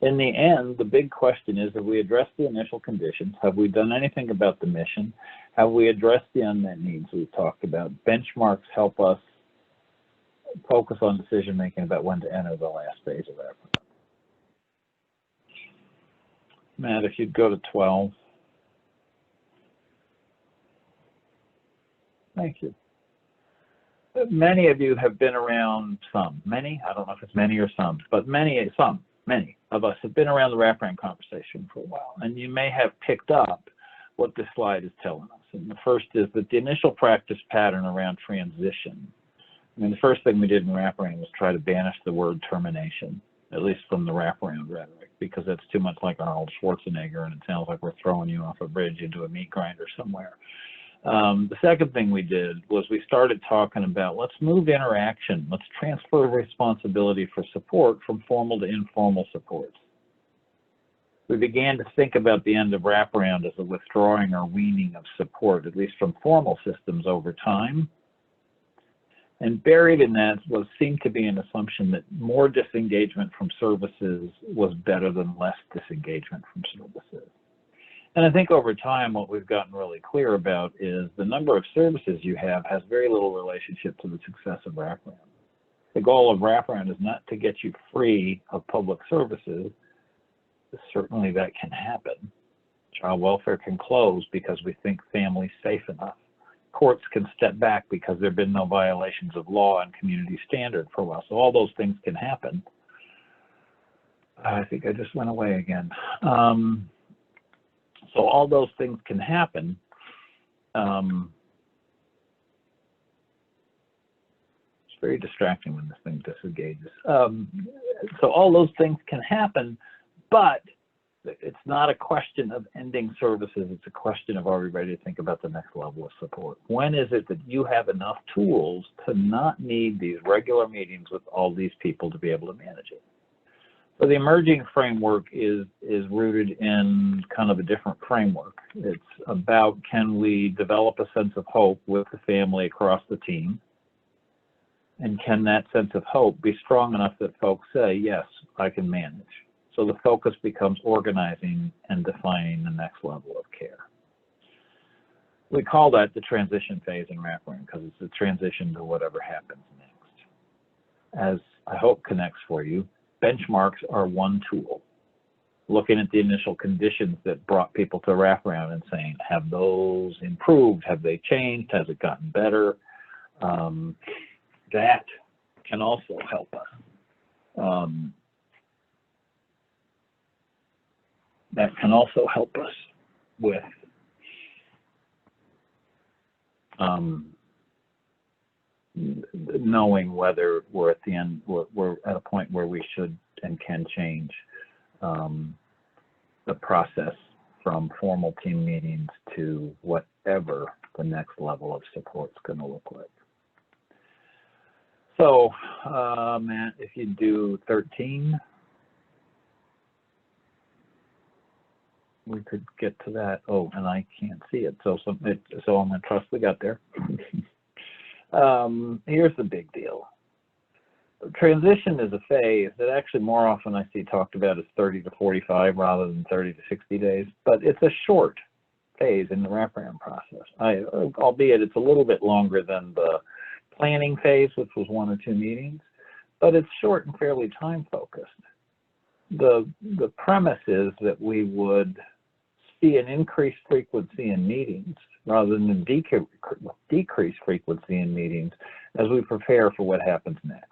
In the end, the big question is, have we addressed the initial conditions? Have we done anything about the mission? Have we addressed the unmet needs we've talked about? Benchmarks help us focus on decision making about when to enter the last phase of our program. Matt, if you'd go to 12. Thank you. Many of you have been around many, I don't know if it's many or some, but many of us have been around the wraparound conversation for a while, and you may have picked up what this slide is telling us. And the first is that the initial practice pattern around transition. I mean, the first thing we did in wraparound was try to banish the word termination, at least from the wraparound rhetoric, because that's too much like Arnold Schwarzenegger, and it sounds like we're throwing you off a bridge into a meat grinder somewhere. The second thing we did was we started talking about, let's move interaction, let's transfer responsibility for support from formal to informal supports. We began to think about the end of wraparound as a withdrawing or weaning of support, at least from formal systems over time. And buried in that seemed to be an assumption that more disengagement from services was better than less disengagement from services. And I think over time, what we've gotten really clear about is the number of services you have has very little relationship to the success of wraparound. The goal of wraparound is not to get you free of public services. Certainly that can happen. Child welfare can close because we think family's safe enough. Courts can step back because there have been no violations of law and community standard for a while. So all those things can happen. I think I just went away again. So all those things can happen. It's very distracting when this thing disengages. So all those things can happen, but it's not a question of ending services. It's a question of, are we ready to think about the next level of support? When is it that you have enough tools to not need these regular meetings with all these people to be able to manage it? So the emerging framework is rooted in kind of a different framework. It's about, can we develop a sense of hope with the family across the team? And can that sense of hope be strong enough that folks say, yes, I can manage? So the focus becomes organizing and defining the next level of care. We call that the transition phase in wraparound because it's a transition to whatever happens next. As I hope connects for you, benchmarks are one tool. Looking at the initial conditions that brought people to wraparound and saying, have those improved? Have they changed? Has it gotten better? That can also help us. That can also help us with knowing whether we're at the end, we're at a point where we should and can change the process from formal team meetings to whatever the next level of support is going to look like. So, Matt, if you do 13, we could get to that. Oh, and I can't see it, so I'm going to trust we got there. Here's the big deal. Transition is a phase that actually more often I see talked about as 30 to 45 rather than 30 to 60 days, but it's a short phase in the wraparound process. Albeit it's a little bit longer than the planning phase, which was 1 or 2 meetings, but it's short and fairly time focused. The premise is that we would see an increased frequency in meetings rather than decreased frequency in meetings as we prepare for what happens next.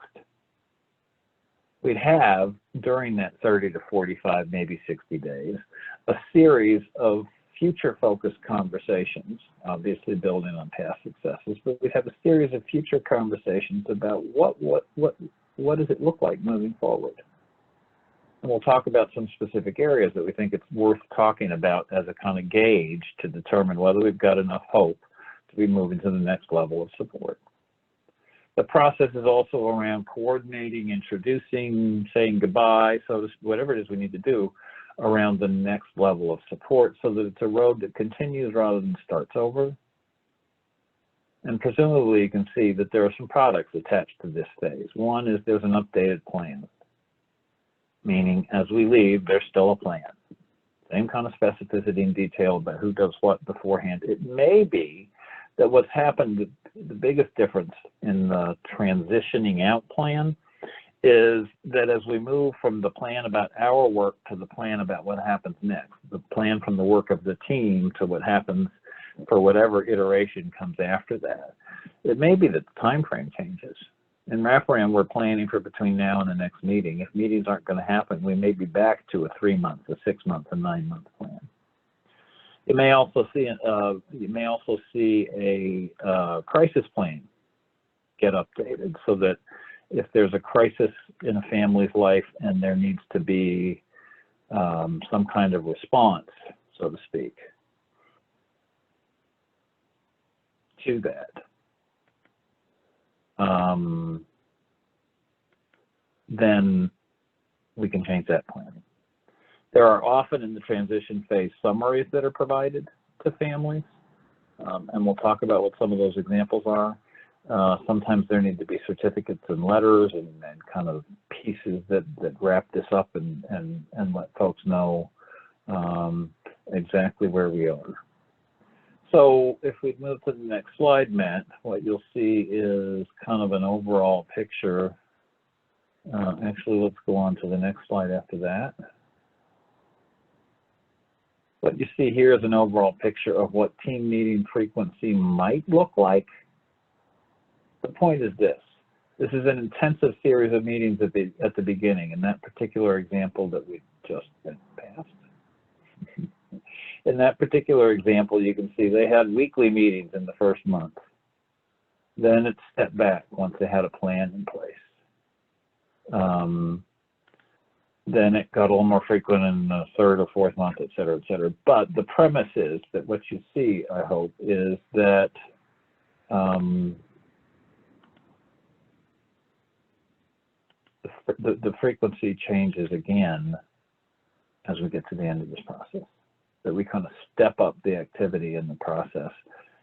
We'd have, during that 30 to 45, maybe 60 days, a series of future-focused conversations, obviously building on past successes, but we have a series of future conversations about what does it look like moving forward. And we'll talk about some specific areas that we think it's worth talking about as a kind of gauge to determine whether we've got enough hope to be moving to the next level of support. The process is also around coordinating, introducing, saying goodbye, so whatever it is we need to do around the next level of support so that it's a road that continues rather than starts over. And presumably you can see that there are some products attached to this phase. One is there's an updated plan, meaning as we leave, there's still a plan. Same kind of specificity and detail about who does what beforehand. It may be that what's happened, the biggest difference in the transitioning out plan is that as we move from the plan about our work to the plan about what happens next, the plan from the work of the team to what happens for whatever iteration comes after that, it may be that the time frame changes. In wraparound, we're planning for between now and the next meeting. If meetings aren't going to happen, we may be back to a 3-month, a 6-month, a 9-month plan. You may also see a crisis plan get updated so that if there's a crisis in a family's life and there needs to be some kind of response, so to speak, to that, then we can change that plan. There are often in the transition phase summaries that are provided to families, and we'll talk about what some of those examples are. Sometimes there need to be certificates and letters and kind of pieces that wrap this up and let folks know exactly where we are. So if we move to the next slide, Matt, what you'll see is kind of an overall picture. Actually, let's go on to the next slide after that. What you see here is an overall picture of what team meeting frequency might look like. The point is this. This is an intensive series of meetings at the beginning. In that particular example that we just went past. In that particular example, you can see they had weekly meetings in the first month. Then it stepped back once they had a plan in place. Then it got a little more frequent in the 3rd or 4th month, et cetera, et cetera. But the premise is that what you see, I hope, is that the frequency changes again as we get to the end of this process. That we kind of step up the activity in the process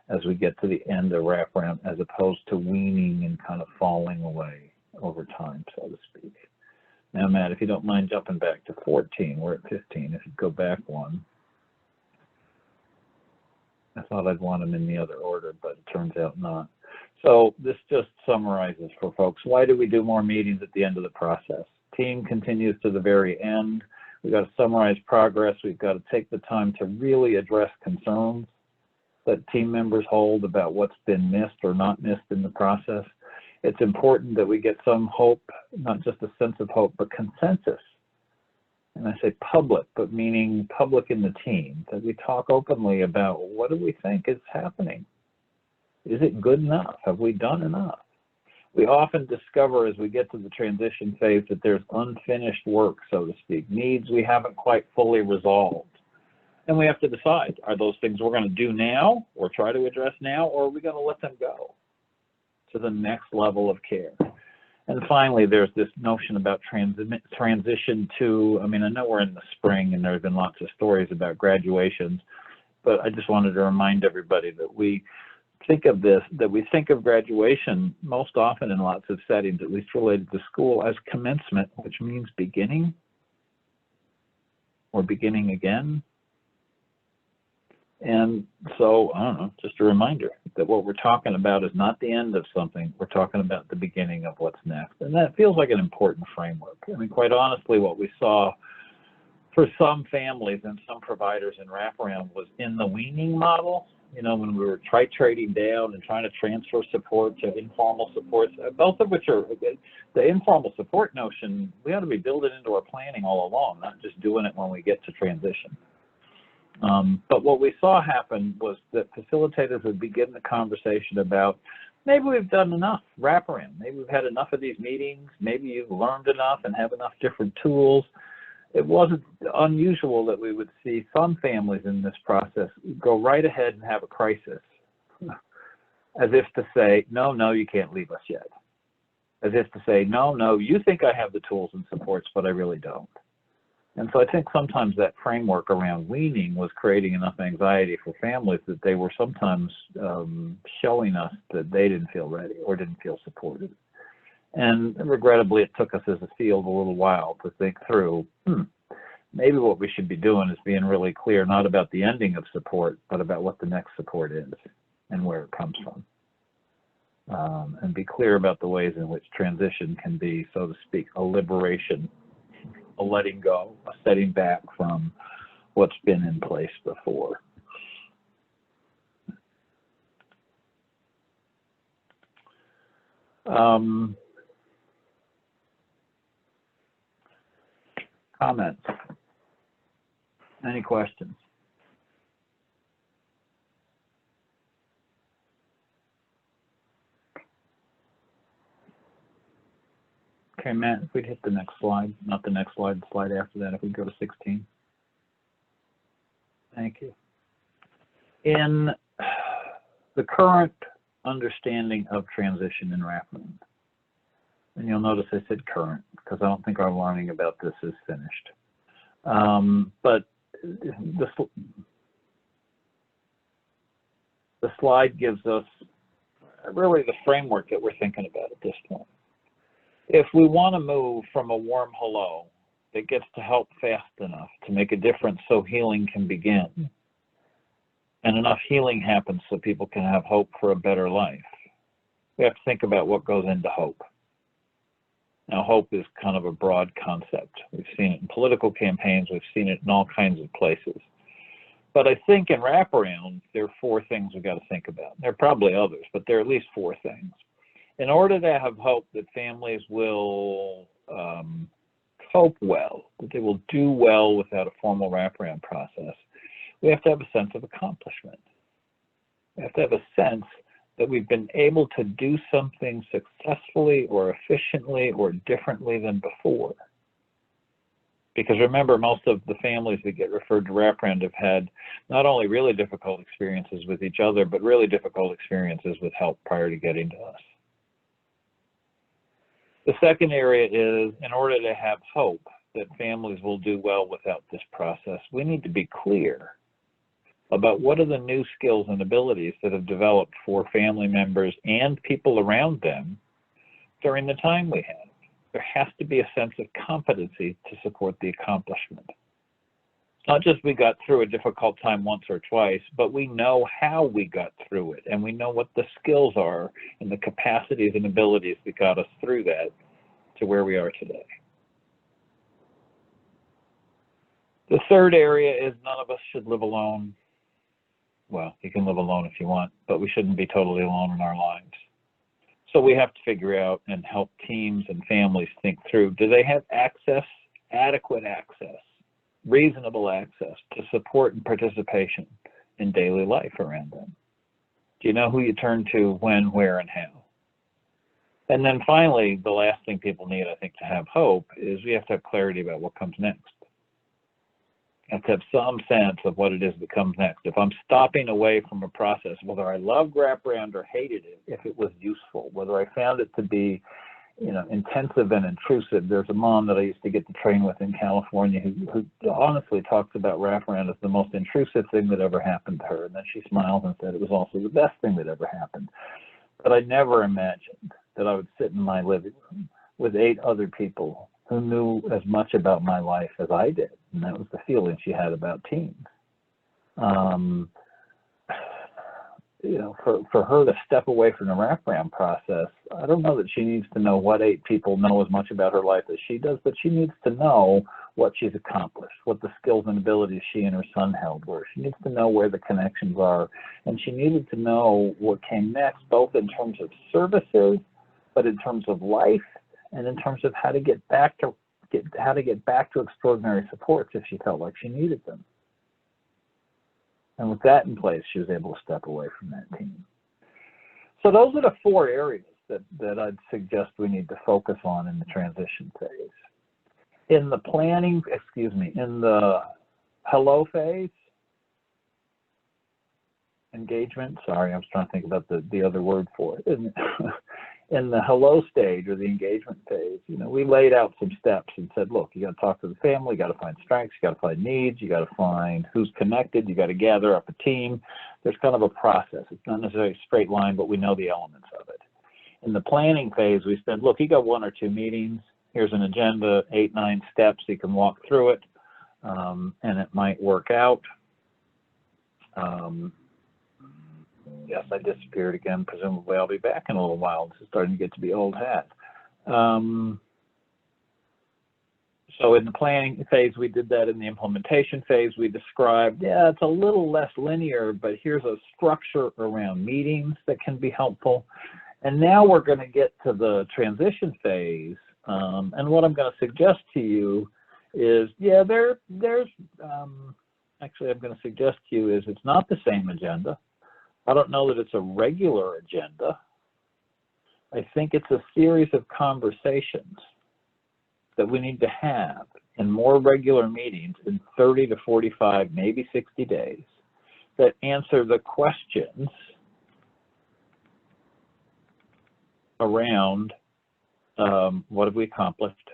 as we get to the end of wraparound, as opposed to weaning and kind of falling away over time, so to speak. Now, Matt, if you don't mind jumping back to 14, we're at 15. If you go back one, I thought I'd want them in the other order, but it turns out not. So this just summarizes for folks, why do we do more meetings at the end of the process? Team continues to the very end. We've got to summarize progress. We've got to take the time to really address concerns that team members hold about what's been missed or not missed in the process. It's important that we get some hope, not just a sense of hope, but consensus. And I say public, but meaning public in the team, that we talk openly about what do we think is happening? Is it good enough? Have we done enough? We often discover as we get to the transition phase that there's unfinished work, so to speak, needs we haven't quite fully resolved. And we have to decide, are those things we're going to do now or try to address now, or are we going to let them go to the next level of care? And finally, there's this notion about transition to, I mean, I know we're in the spring and there have been lots of stories about graduations, but I just wanted to remind everybody that we think of this, that we think of graduation most often in lots of settings, at least related to school, as commencement, which means beginning or beginning again. And so, I don't know, just a reminder that what we're talking about is not the end of something. We're talking about the beginning of what's next. And that feels like an important framework. I mean, quite honestly, what we saw for some families and some providers in wraparound was in the weaning model, you know, when we were titrating down and trying to transfer support to informal supports, both of which are, the informal support notion, we ought to be building into our planning all along, not just doing it when we get to transition. But what we saw happen was that facilitators would begin the conversation about, maybe we've done enough wraparound. Maybe we've had enough of these meetings. Maybe you've learned enough and have enough different tools. It wasn't unusual that we would see some families in this process go right ahead and have a crisis, as if to say, no, you can't leave us yet. As if to say, no, you think I have the tools and supports, but I really don't. And so I think sometimes that framework around weaning was creating enough anxiety for families that they were sometimes showing us that they didn't feel ready or didn't feel supported. And regrettably, it took us as a field a little while to think through, maybe what we should be doing is being really clear, not about the ending of support, but about what the next support is and where it comes from. And be clear about the ways in which transition can be, so to speak, a liberation, a letting go, a setting back from what's been in place before. Comments? Any questions? Okay, Matt, if we'd hit the next slide, not the next slide, the slide after that, if we go to 16. Thank you. In the current understanding of transition in wraparound, and you'll notice I said current because I don't think our learning about this is finished. But the slide gives us really the framework that we're thinking about at this point. If we want to move from a warm hello that gets to help fast enough to make a difference so healing can begin, and enough healing happens so people can have hope for a better life, we have to think about what goes into hope. Now, hope is kind of a broad concept. We've seen it in political campaigns. We've seen it in all kinds of places. But I think in wraparound, there are 4 things we've got to think about. There are probably others, but there are at least 4 things. In order to have hope that families will cope well, that they will do well without a formal wraparound process, we have to have a sense of accomplishment. We have to have a sense that we've been able to do something successfully or efficiently or differently than before. Because remember, most of the families that get referred to wraparound have had not only really difficult experiences with each other, but really difficult experiences with help prior to getting to us. The second area is, in order to have hope that families will do well without this process, we need to be clear about what are the new skills and abilities that have developed for family members and people around them during the time we have. There has to be a sense of competency to support the accomplishment. It's not just we got through a difficult time once or twice, but we know how we got through it, and we know what the skills are and the capacities and abilities that got us through that to where we are today. The third area is none of us should live alone. Well, you can live alone if you want, but we shouldn't be totally alone in our lives. So we have to figure out and help teams and families think through, do they have access, adequate access, reasonable access to support and participation in daily life around them? Do you know who you turn to, when, where, and how? And then finally, the last thing people need, I think, to have hope is we have to have clarity about what comes next. We have to have some sense of what it is that comes next. If I'm stopping away from a process, whether I loved wraparound or hated it, if it was useful, whether I found it to be, intensive and intrusive. There's a mom that I used to get to train with in California who honestly talks about wraparound as the most intrusive thing that ever happened to her. And then she smiles and said it was also the best thing that ever happened. But I never imagined that I would sit in my living room with 8 other people who knew as much about my life as I did. And that was the feeling she had about teens. For her to step away from the wraparound process, I don't know that she needs to know what 8 people know as much about her life as she does, but she needs to know what she's accomplished, what the skills and abilities she and her son held were. She needs to know where the connections are, and she needed to know what came next, both in terms of services, but in terms of life, and in terms of how to get back to extraordinary supports if she felt like she needed them. And with that in place, she was able to step away from that team. So those are the 4 areas that I'd suggest we need to focus on in the transition phase. In the planning, in the hello phase, engagement, sorry, I was trying to think about the other word for it. In the hello stage or the engagement phase, we laid out some steps and said, look, you got to talk to the family, you got to find strengths, you got to find needs, you got to find who's connected, you got to gather up a team. There's kind of a process. It's not necessarily a straight line, but we know the elements of it. In the planning phase, we said, look, you got 1 or 2 meetings. Here's an agenda, 8, 9 steps. You can walk through it, and it might work out. Yes, I disappeared again. Presumably, I'll be back in a little while. This is starting to get to be old hat. So in the planning phase, we did that. In the implementation phase, we described, yeah, it's a little less linear, but here's a structure around meetings that can be helpful. And now we're going to get to the transition phase. And what I'm going to suggest to you is, yeah, actually I'm going to suggest to you is it's not the same agenda. I don't know that it's a regular agenda. I think it's a series of conversations that we need to have in more regular meetings in 30 to 45, maybe 60 days that answer the questions around what have we accomplished,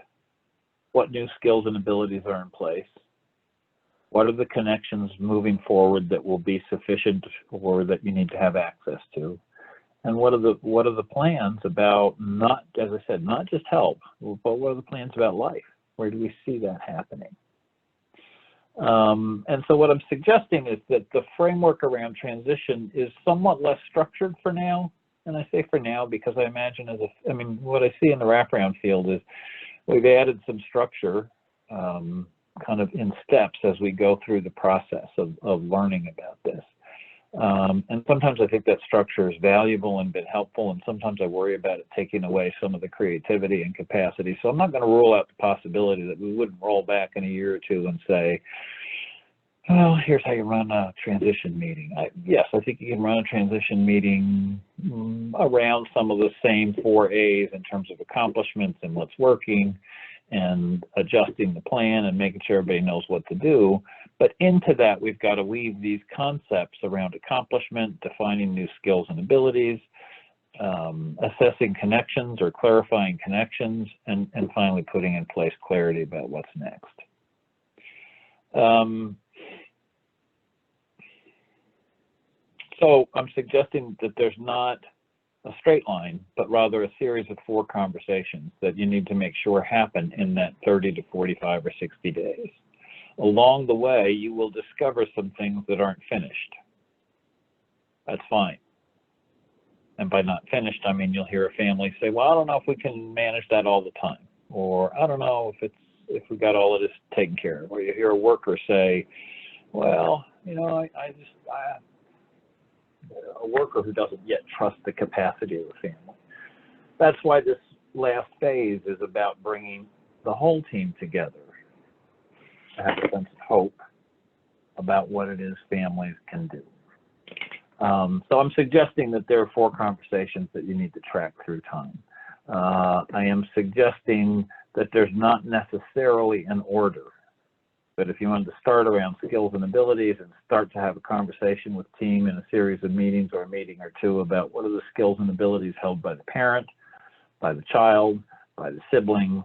what new skills and abilities are in place, what are the connections moving forward that will be sufficient or that you need to have access to, and what are the plans about, not, as I said, not just help, but what are the plans about life? Where do we see that happening? And so what I'm suggesting is that the framework around transition is somewhat less structured for now. And I say for now because I imagine what I see in the wraparound field is we've added some structure kind of in steps as we go through the process of learning about this. And sometimes I think that structure is valuable and been helpful, and sometimes I worry about it taking away some of the creativity and capacity. So I'm not going to rule out the possibility that we wouldn't roll back in a year or two and say, well, here's how you run a transition meeting. Yes, I think you can run a transition meeting around some of the same 4 A's in terms of accomplishments and what's working and adjusting the plan and making sure everybody knows what to do. But into that, we've got to weave these concepts around accomplishment, defining new skills and abilities, assessing connections or clarifying connections, and finally putting in place clarity about what's next. So I'm suggesting that there's not a straight line, but rather a series of 4 conversations that you need to make sure happen in that 30 to 45 or 60 days. Along the way, you will discover some things that aren't finished. That's fine. And by not finished, I mean you'll hear a family say, well, I don't know if we can manage that all the time. Or I don't know if we got all of this taken care of. Or you hear a worker say, well, a worker who doesn't yet trust the capacity of the family. That's why this last phase is about bringing the whole team together to have a sense of hope about what it is families can do. So I'm suggesting that there are 4 conversations that you need to track through time. I am suggesting that there's not necessarily an order. But if you wanted to start around skills and abilities and start to have a conversation with team in a series of meetings or a meeting or 2 about what are the skills and abilities held by the parent, by the child, by the siblings,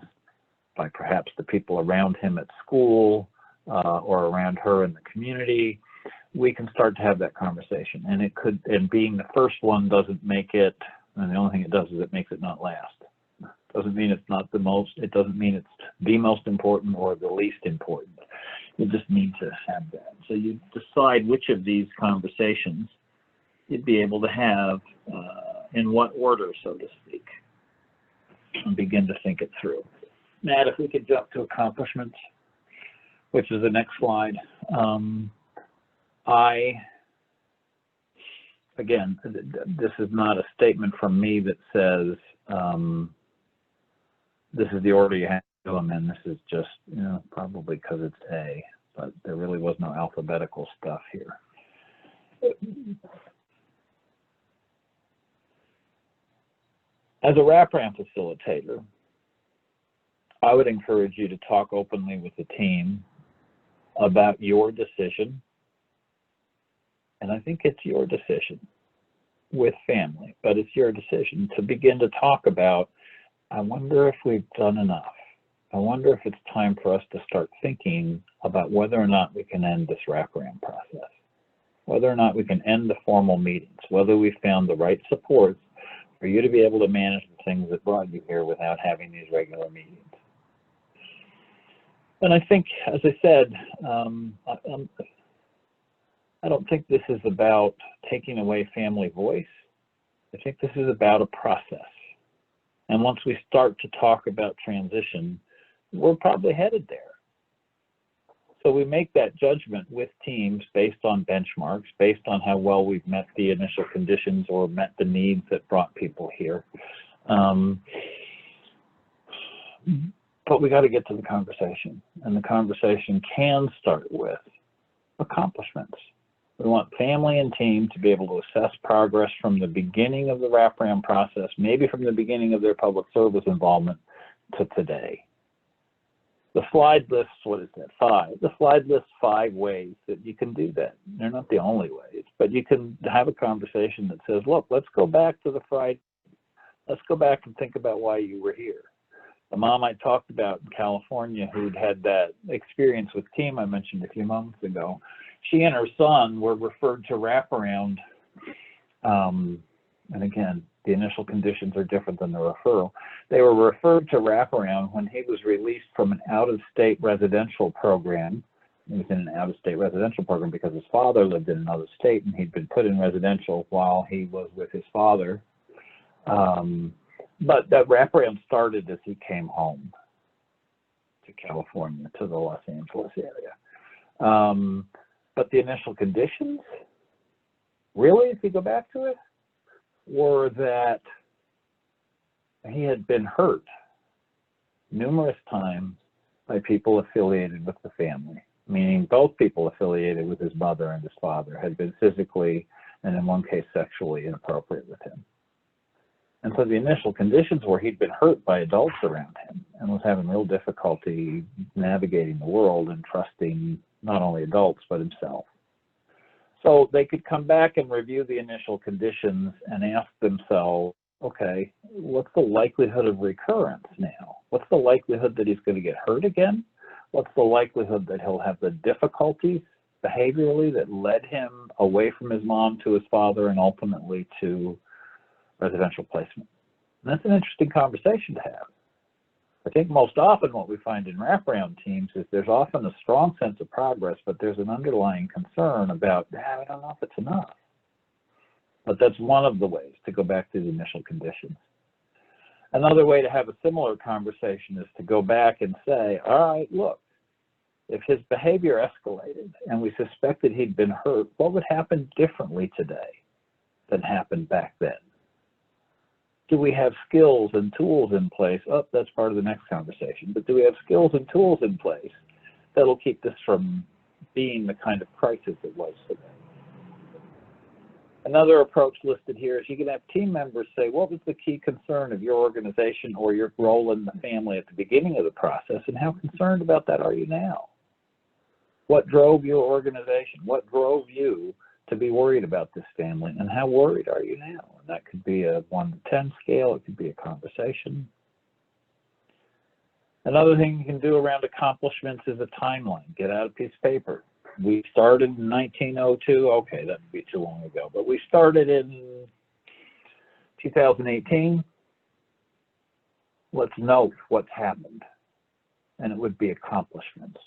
by perhaps the people around him at school or around her in the community, we can start to have that conversation. And being the first one doesn't make it, and the only thing it does is it makes it not last. Doesn't mean it's not the most, it doesn't mean it's the most important or the least important. You just need to have that. So you decide which of these conversations you'd be able to have in what order, so to speak, and begin to think it through. Matt, if we could jump to accomplishments, which is the next slide. Again, this is not a statement from me that says, this is the order you have to do them in. This is just, probably because it's A, but there really was no alphabetical stuff here. As a wraparound facilitator, I would encourage you to talk openly with the team about your decision, and I think it's your decision with family, but it's your decision to begin to talk about, I wonder if we've done enough. I wonder if it's time for us to start thinking about whether or not we can end this wraparound process, whether or not we can end the formal meetings, whether we found the right supports for you to be able to manage the things that brought you here without having these regular meetings. And I think, as I said, I don't think this is about taking away family voice. I think this is about a process. And once we start to talk about transition, we're probably headed there. So we make that judgment with teams based on benchmarks, based on how well we've met the initial conditions or met the needs that brought people here. But we got to get to the conversation, and the conversation can start with accomplishments. We want family and team to be able to assess progress from the beginning of the wraparound process, maybe from the beginning of their public service involvement to today. The slide lists, what is that, 5? The slide lists 5 ways that you can do that. They're not the only ways, but you can have a conversation that says, look, let's go back to the Friday. Let's go back and think about why you were here. The mom I talked about in California who'd had that experience with team I mentioned a few moments ago, she and her son were referred to wraparound, and again, the initial conditions are different than the referral. They were referred to wraparound when he was released from an out-of-state residential program. He was in an out-of-state residential program because his father lived in another state and he'd been put in residential while he was with his father. But that wraparound started as he came home to California, to the Los Angeles area. But the initial conditions, really, if you go back to it, were that he had been hurt numerous times by people affiliated with the family, meaning both people affiliated with his mother and his father had been physically and in one case sexually inappropriate with him. And so the initial conditions were he'd been hurt by adults around him and was having real difficulty navigating the world and trusting not only adults but himself. So they could come back and review the initial conditions and ask themselves, okay, what's the likelihood of recurrence now? What's the likelihood that he's going to get hurt again? What's the likelihood that he'll have the difficulties behaviorally that led him away from his mom to his father and ultimately to residential placement? And that's an interesting conversation to have. I think most often what we find in wraparound teams is there's often a strong sense of progress, but there's an underlying concern about, I don't know if it's enough. But that's one of the ways to go back to the initial conditions. Another way to have a similar conversation is to go back and say, all right, look, if his behavior escalated and we suspected he'd been hurt, what would happen differently today than happened back then? Do we have skills and tools in place? Oh, that's part of the next conversation. But do we have skills and tools in place that'll keep this from being the kind of crisis it was today? Another approach listed here is you can have team members say, what was the key concern of your organization or your role in the family at the beginning of the process, and how concerned about that are you now? What drove your organization? What drove you to be worried about this family, and how worried are you now? And that could be a 1 to 10 scale, it could be a conversation. Another thing you can do around accomplishments is a timeline. Get out a piece of paper. We started in 1902, okay, that would be too long ago, but we started in 2018. Let's note what's happened, and it would be accomplishments.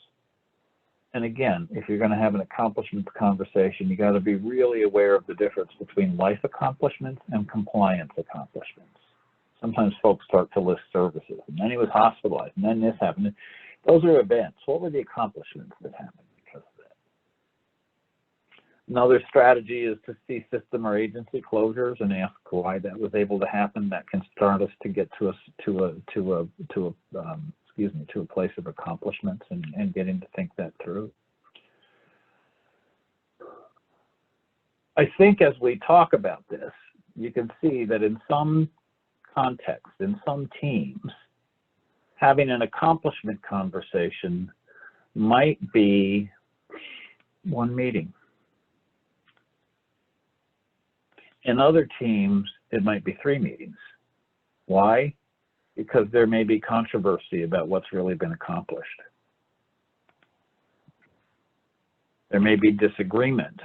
And again, if you're going to have an accomplishments conversation, you got to be really aware of the difference between life accomplishments and compliance accomplishments. Sometimes folks start to list services, and then he was hospitalized, and then this happened. Those are events. What were the accomplishments that happened because of that? Another strategy is to see system or agency closures and ask why that was able to happen. That can start us to get to a place of accomplishments and getting to think that through. I think as we talk about this, you can see that in some contexts, in some teams, having an accomplishment conversation might be one meeting. In other teams, it might be 3 meetings. Why? Because there may be controversy about what's really been accomplished. There may be disagreement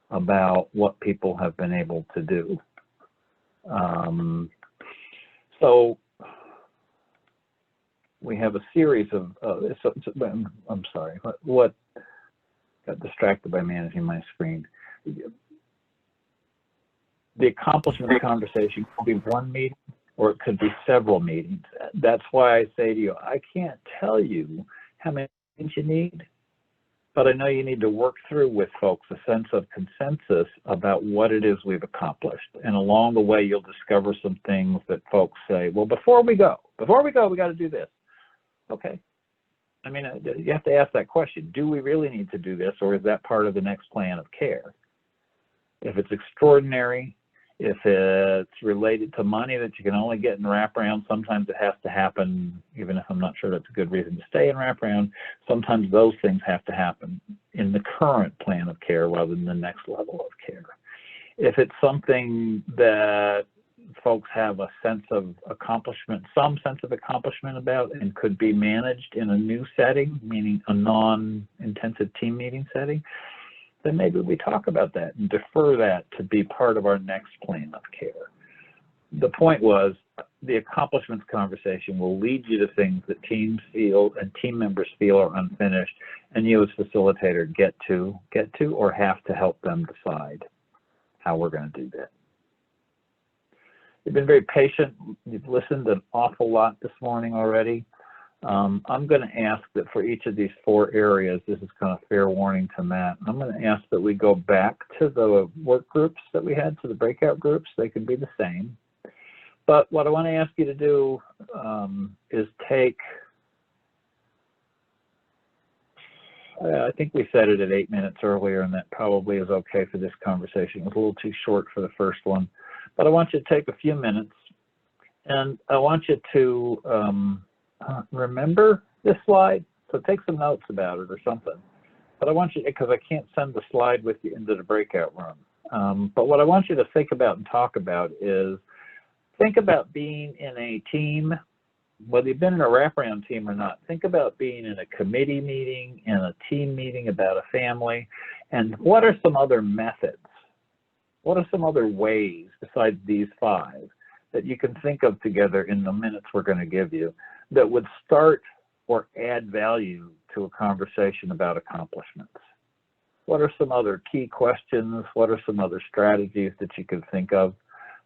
about what people have been able to do. So we have a series of, I'm sorry, what got distracted by managing my screen. The accomplishment conversation could be one meeting or it could be several meetings. That's why I say to you, I can't tell you how many meetings you need, but I know you need to work through with folks a sense of consensus about what it is we've accomplished. And along the way, you'll discover some things that folks say, well, before we go, we got to do this. Okay. I mean, you have to ask that question. Do we really need to do this, or is that part of the next plan of care? If it's extraordinary, if it's related to money that you can only get in wraparound, sometimes it has to happen, even if I'm not sure that's a good reason to stay in wraparound. Sometimes those things have to happen in the current plan of care rather than the next level of care. If it's something that folks have a sense of accomplishment, some sense of accomplishment about, and could be managed in a new setting, meaning a non-intensive team meeting setting, then maybe we talk about that and defer that to be part of our next plan of care. The point was, the accomplishments conversation will lead you to things that teams feel and team members feel are unfinished, and you as facilitator get to or have to help them decide how we're going to do that. You've been very patient. You've listened an awful lot this morning already. I'm going to ask that for each of these 4 areas, this is kind of fair warning to Matt, I'm going to ask that we go back to the work groups that we had, to the breakout groups. They can be the same. But what I want to ask you to do is take, I think we set it at 8 minutes earlier, and that probably is okay for this conversation. It was a little too short for the first one. But I want you to take a few minutes, and I want you to remember this slide. So take some notes about it or something. But I want you, because I can't send the slide with you into the breakout room. But what I want you to think about and talk about is, think about being in a team, whether you've been in a wraparound team or not. Think about being in a committee meeting, in a team meeting about a family, and what are some other methods? What are some other ways besides these 5 that you can think of together in the minutes we're going to give you that would start or add value to a conversation about accomplishments? What are some other key questions? What are some other strategies that you can think of?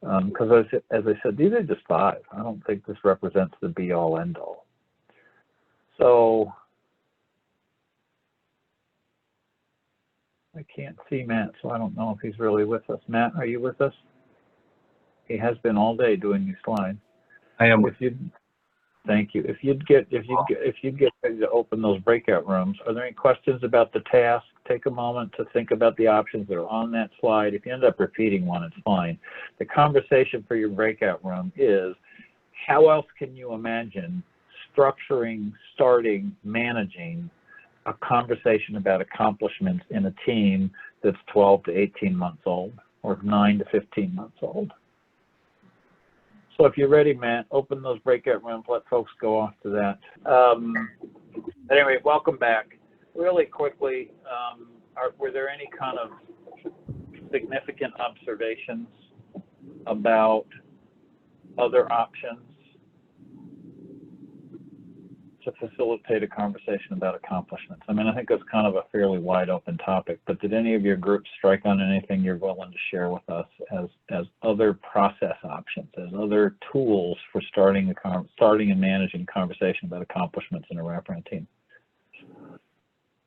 Because as I said, these are just 5. I don't think this represents the be-all, end-all. So I can't see Matt, so I don't know if he's really with us. Matt, are you with us? He has been all day doing these slides. I am. Thank you. If you'd get ready to open those breakout rooms, are there any questions about the task? Take a moment to think about the options that are on that slide. If you end up repeating one, it's fine. The conversation for your breakout room is, how else can you imagine structuring, starting, managing a conversation about accomplishments in a team that's 12 to 18 months old or 9 to 15 months old? So if you're ready, Matt, open those breakout rooms, let folks go off to that. Anyway, welcome back. Really quickly, were there any kind of significant observations about other options to facilitate a conversation about accomplishments? I mean, I think it's kind of a fairly wide open topic, but did any of your groups strike on anything you're willing to share with us as other process options, as other tools for starting and managing conversation about accomplishments in a wraparound team?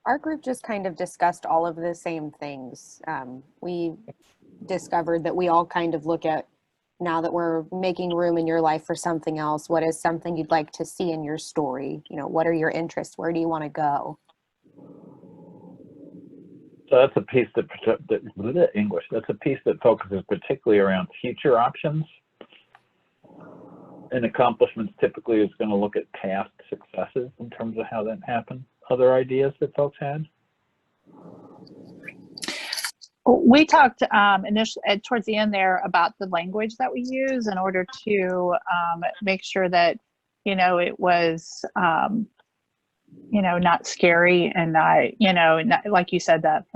Our group just kind of discussed all of the same things. We discovered that we all kind of look at, now that we're making room in your life for something else, what is something you'd like to see in your story? You know, what are your interests? Where do you want to go? So that's a piece that's a piece that focuses particularly around future options. And accomplishments typically is going to look at past successes in terms of how that happened. Other ideas that folks had? We talked initially towards the end there about the language that we use in order to make sure that, it was, not scary and not, like you said, that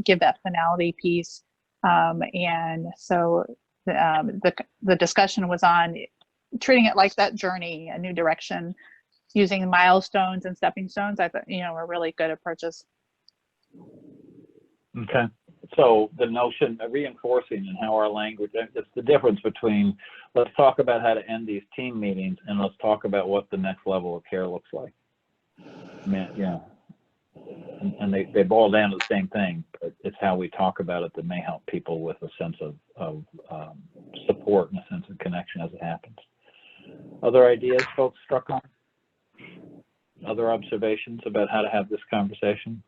give that finality piece. And so the discussion was on treating it like that journey, a new direction, using milestones and stepping stones. I thought, were really good approaches. Okay. So the notion of reinforcing and how our language, it's the difference between let's talk about how to end these team meetings and let's talk about what the next level of care looks like. And they boil down to the same thing, but it's how we talk about it that may help people with a sense of support and a sense of connection as it happens. Other ideas folks struck on? Other observations about how to have this conversation?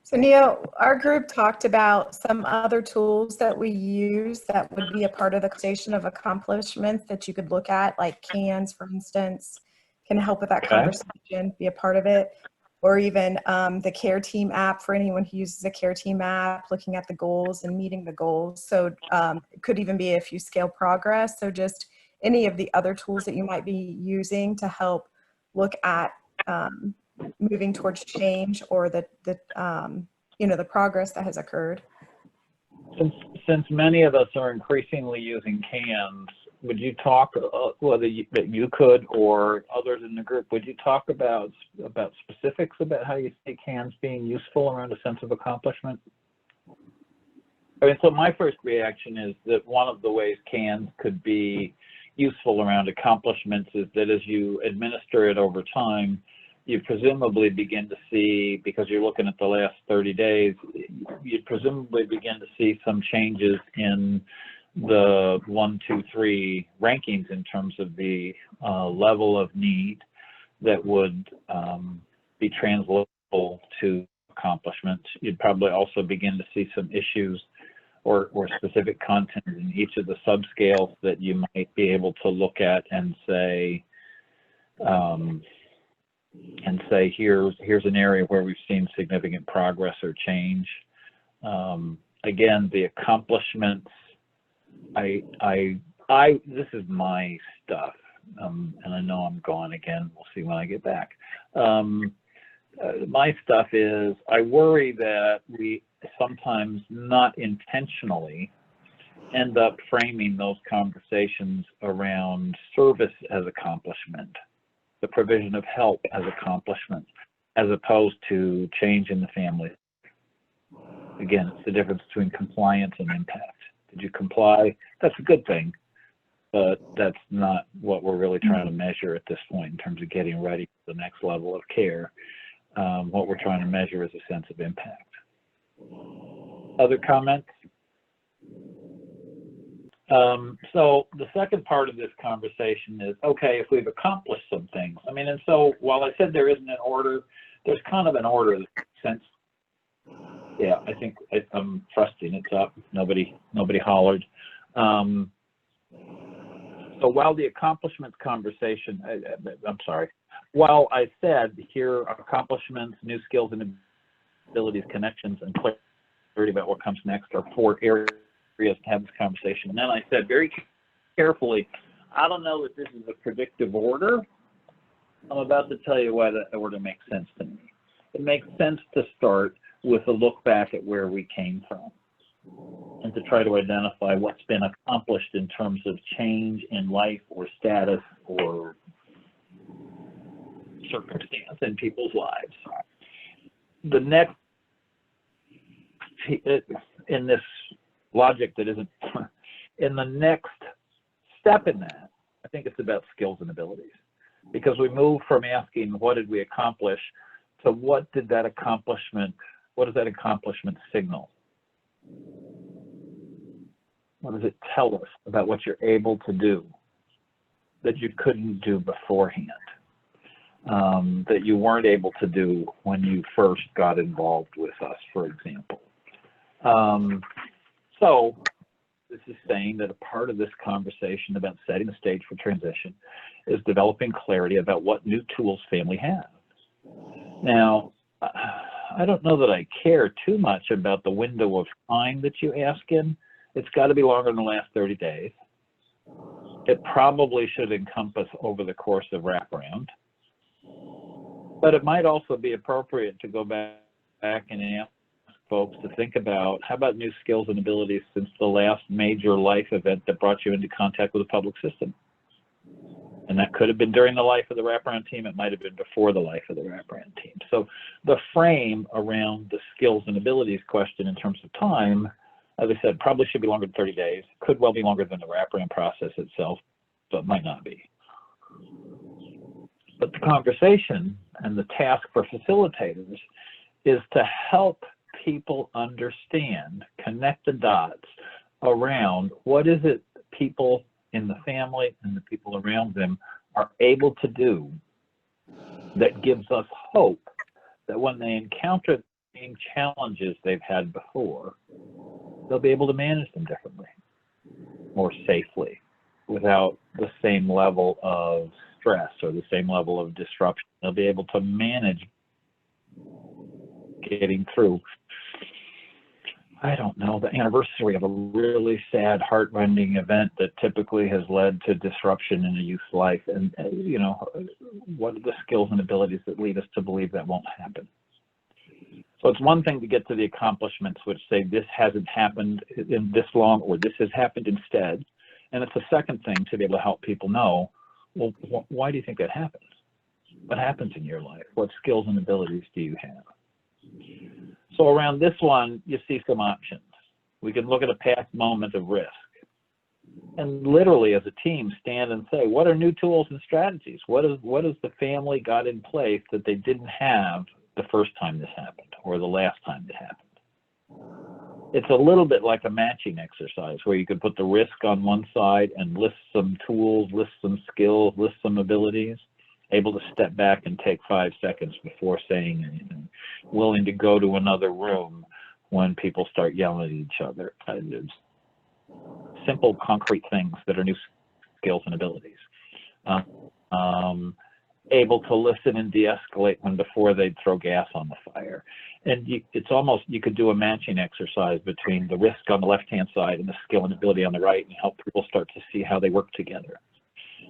So Neil, our group talked about some other tools that we use that would be a part of the station of accomplishments that you could look at, like CANS, for instance, can help with that conversation, be a part of it. Or even the Care Team app for anyone who uses the Care Team app, looking at the goals and meeting the goals. So it could even be if you scale progress. So just any of the other tools that you might be using to help look at moving towards change or the progress that has occurred. Since many of us are increasingly using CANs, would you talk, whether you could or others in the group, would you talk about specifics about how you see CANs being useful around a sense of accomplishment? I mean, so my first reaction is that one of the ways CANs could be useful around accomplishments is that as you administer it over time, you presumably begin to see, because you're looking at the last 30 days, you presumably begin to see some changes in the 1, 2, 3 rankings in terms of the level of need that would be translatable to accomplishments. You'd probably also begin to see some issues or specific content in each of the subscales that you might be able to look at and say, here's an area where we've seen significant progress or change. Again, the accomplishments, this is my stuff, and I know I'm gone again. We'll see when I get back. My stuff is, I worry that we sometimes not intentionally end up framing those conversations around service as accomplishment, the provision of help as accomplishment, as opposed to change in the family. Again, it's the difference between compliance and impact. Did you comply? That's a good thing, but that's not what we're really trying to measure at this point in terms of getting ready for the next level of care. What we're trying to measure is a sense of impact. Other comments? So the second part of this conversation is, okay, if we've accomplished some things. I mean, and so while I said there isn't an order, there's kind of an order that makes sense. Yeah, I think I'm trusting it's up. Nobody hollered. So while the accomplishments conversation, I'm sorry, while I said here accomplishments, new skills and abilities, connections, and clarity about what comes next are 4 areas to have this conversation. And then I said very carefully, I don't know that this is a predictive order. I'm about to tell you why that order makes sense to me. It makes sense to start with a look back at where we came from and to try to identify what's been accomplished in terms of change in life or status or circumstance in people's lives. The next, in this logic that isn't, in the next step in that, I think it's about skills and abilities, because we move from asking what did we accomplish to what does that accomplishment signal? What does it tell us about what you're able to do that you couldn't do beforehand? that you weren't able to do when you first got involved with us, for example. So this is saying that a part of this conversation about setting the stage for transition is developing clarity about what new tools family have. Now, I don't know that I care too much about the window of time that you ask in. It's got to be longer than the last 30 days. It probably should encompass over the course of wraparound. But it might also be appropriate to go back and ask folks to think about, how about new skills and abilities since the last major life event that brought you into contact with the public system? And that could have been during the life of the wraparound team. It might have been before the life of the wraparound team. So the frame around the skills and abilities question in terms of time, as I said, probably should be longer than 30 days. Could well be longer than the wraparound process itself, but might not be. But the conversation and the task for facilitators is to help people understand, connect the dots around what is it people in the family and the people around them are able to do that gives us hope that when they encounter the same challenges they've had before, they'll be able to manage them differently, more safely, without the same level of stress or the same level of disruption. They'll be able to manage getting through, I don't know, the anniversary of a really sad, heartrending event that typically has led to disruption in a youth's life. And, you know, what are the skills and abilities that lead us to believe that won't happen? So it's one thing to get to the accomplishments which say this hasn't happened in this long, or this has happened instead. And it's a second thing to be able to help people know, well, why do you think that happens? What happens in your life? What skills and abilities do you have? So around this one, you see some options. We can look at a past moment of risk and literally as a team stand and say, what are new tools and strategies? What is the family got in place that they didn't have the first time this happened or the last time it happened? It's a little bit like a matching exercise where you could put the risk on one side and list some tools, list some skills, list some abilities, able to step back and take 5 seconds before saying anything, willing to go to another room when people start yelling at each other. Simple, concrete things that are new skills and abilities. Able to listen and de-escalate when before they'd throw gas on the fire. And it's almost, you could do a matching exercise between the risk on the left-hand side and the skill and ability on the right and help people start to see how they work together.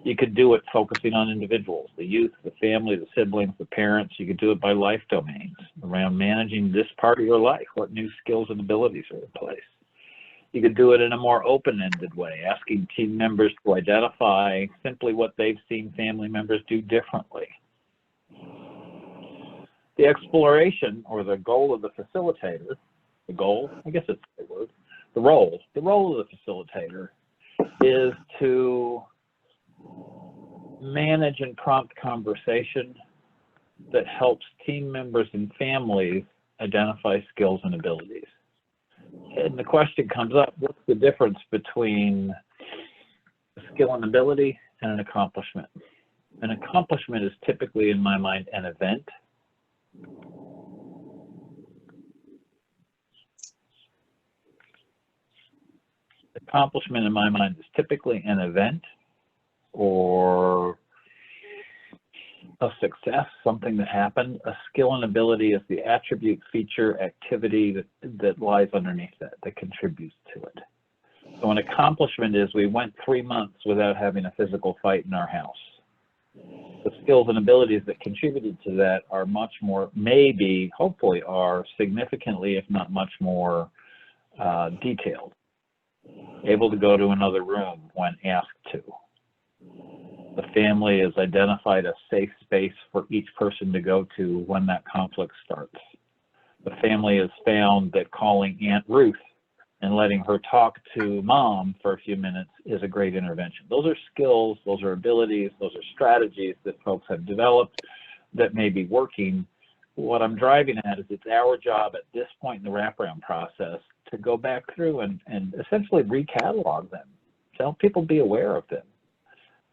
You could do it focusing on individuals, the youth, the family, the siblings, the parents. You could do it by life domains around managing this part of your life. What new skills and abilities are in place? You could do it in a more open-ended way, asking team members to identify simply what they've seen family members do differently. The exploration or the goal of the facilitator, the goal, I guess it's the word, the role of the facilitator is to manage and prompt conversation that helps team members and families identify skills and abilities. And the question comes up, what's the difference between a skill and ability and an accomplishment? An accomplishment is typically, in my mind, an event. Accomplishment, in my mind, is typically an event or a success, something that happened. A skill and ability is the attribute, feature, activity that lies underneath that contributes to it. So an accomplishment is we went 3 months without having a physical fight in our house. The skills and abilities that contributed to that are much more, maybe, hopefully are significantly, if not much more detailed. Able to go to another room when asked to. The family has identified a safe space for each person to go to when that conflict starts. The family has found that calling Aunt Ruth and letting her talk to mom for a few minutes is a great intervention. Those are skills, those are abilities, those are strategies that folks have developed that may be working. What I'm driving at is it's our job at this point in the wraparound process to go back through and essentially recatalog them, to help people be aware of them.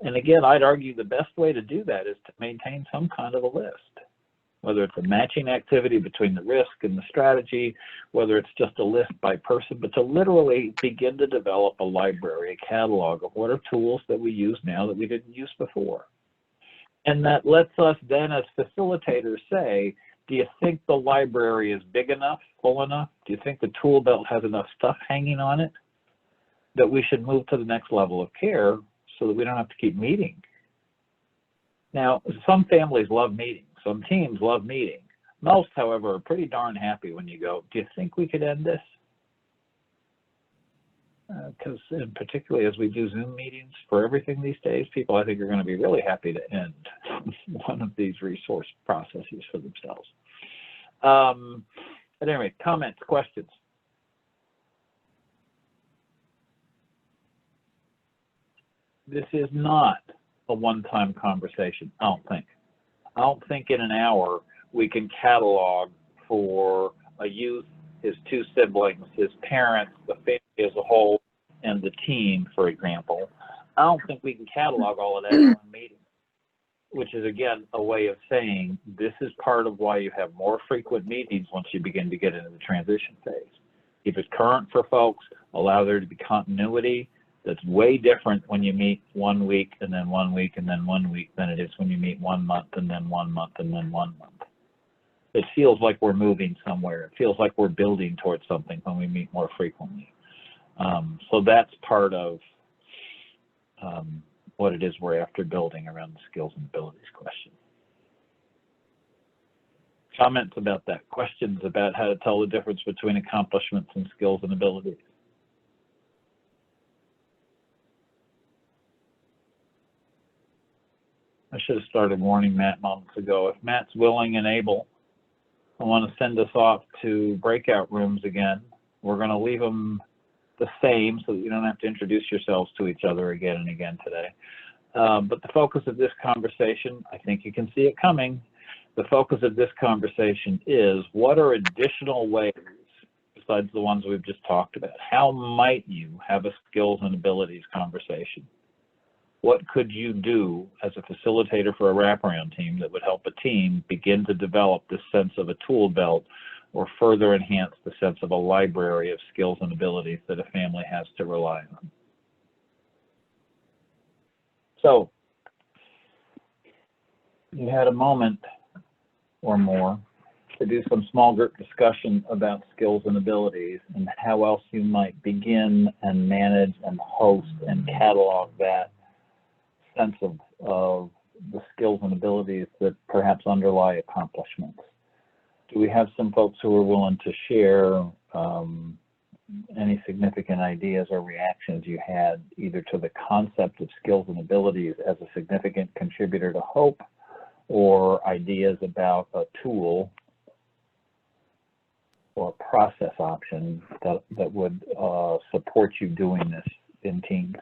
And again, I'd argue the best way to do that is to maintain some kind of a list, whether it's a matching activity between the risk and the strategy, whether it's just a list by person, but to literally begin to develop a library, a catalog of what are tools that we use now that we didn't use before. And that lets us then as facilitators say, do you think the library is big enough, full enough? Do you think the tool belt has enough stuff hanging on it that we should move to the next level of care so that we don't have to keep meeting? Now, some families love meeting. Some teams love meeting. Most, however, are pretty darn happy when you go, do you think we could end this? Because particularly as we do Zoom meetings for everything these days, people I think are going to be really happy to end one of these resource processes for themselves. At any rate, comments, questions? This is not a one-time conversation, I don't think. I don't think in an hour we can catalog for a youth, his two siblings, his parents, the family as a whole, and the team, for example. I don't think we can catalog all of that in one meeting, which is, again, a way of saying this is part of why you have more frequent meetings once you begin to get into the transition phase. Keep it current for folks, allow there to be continuity. That's way different when you meet 1 week and then 1 week and then 1 week than it is when you meet 1 month and then 1 month and then 1 month. It feels like we're moving somewhere. It feels like we're building towards something when we meet more frequently. So that's part of what it is we're after building around the skills and abilities question. Comments about that? Questions about how to tell the difference between accomplishments and skills and abilities? I should have started warning Matt moments ago. If Matt's willing and able, I want to send us off to breakout rooms again. We're going to leave them the same so that you don't have to introduce yourselves to each other again and again today. But the focus of this conversation, I think you can see it coming. The focus of this conversation is what are additional ways, besides the ones we've just talked about, how might you have a skills and abilities conversation? What could you do as a facilitator for a wraparound team that would help a team begin to develop this sense of a tool belt or further enhance the sense of a library of skills and abilities that a family has to rely on? So, you had a moment or more to do some small group discussion about skills and abilities and how else you might begin and manage and host and catalog that sense of the skills and abilities that perhaps underlie accomplishments. Do we have some folks who are willing to share any significant ideas or reactions you had either to the concept of skills and abilities as a significant contributor to hope, or ideas about a tool or a process option that would support you doing this in teams?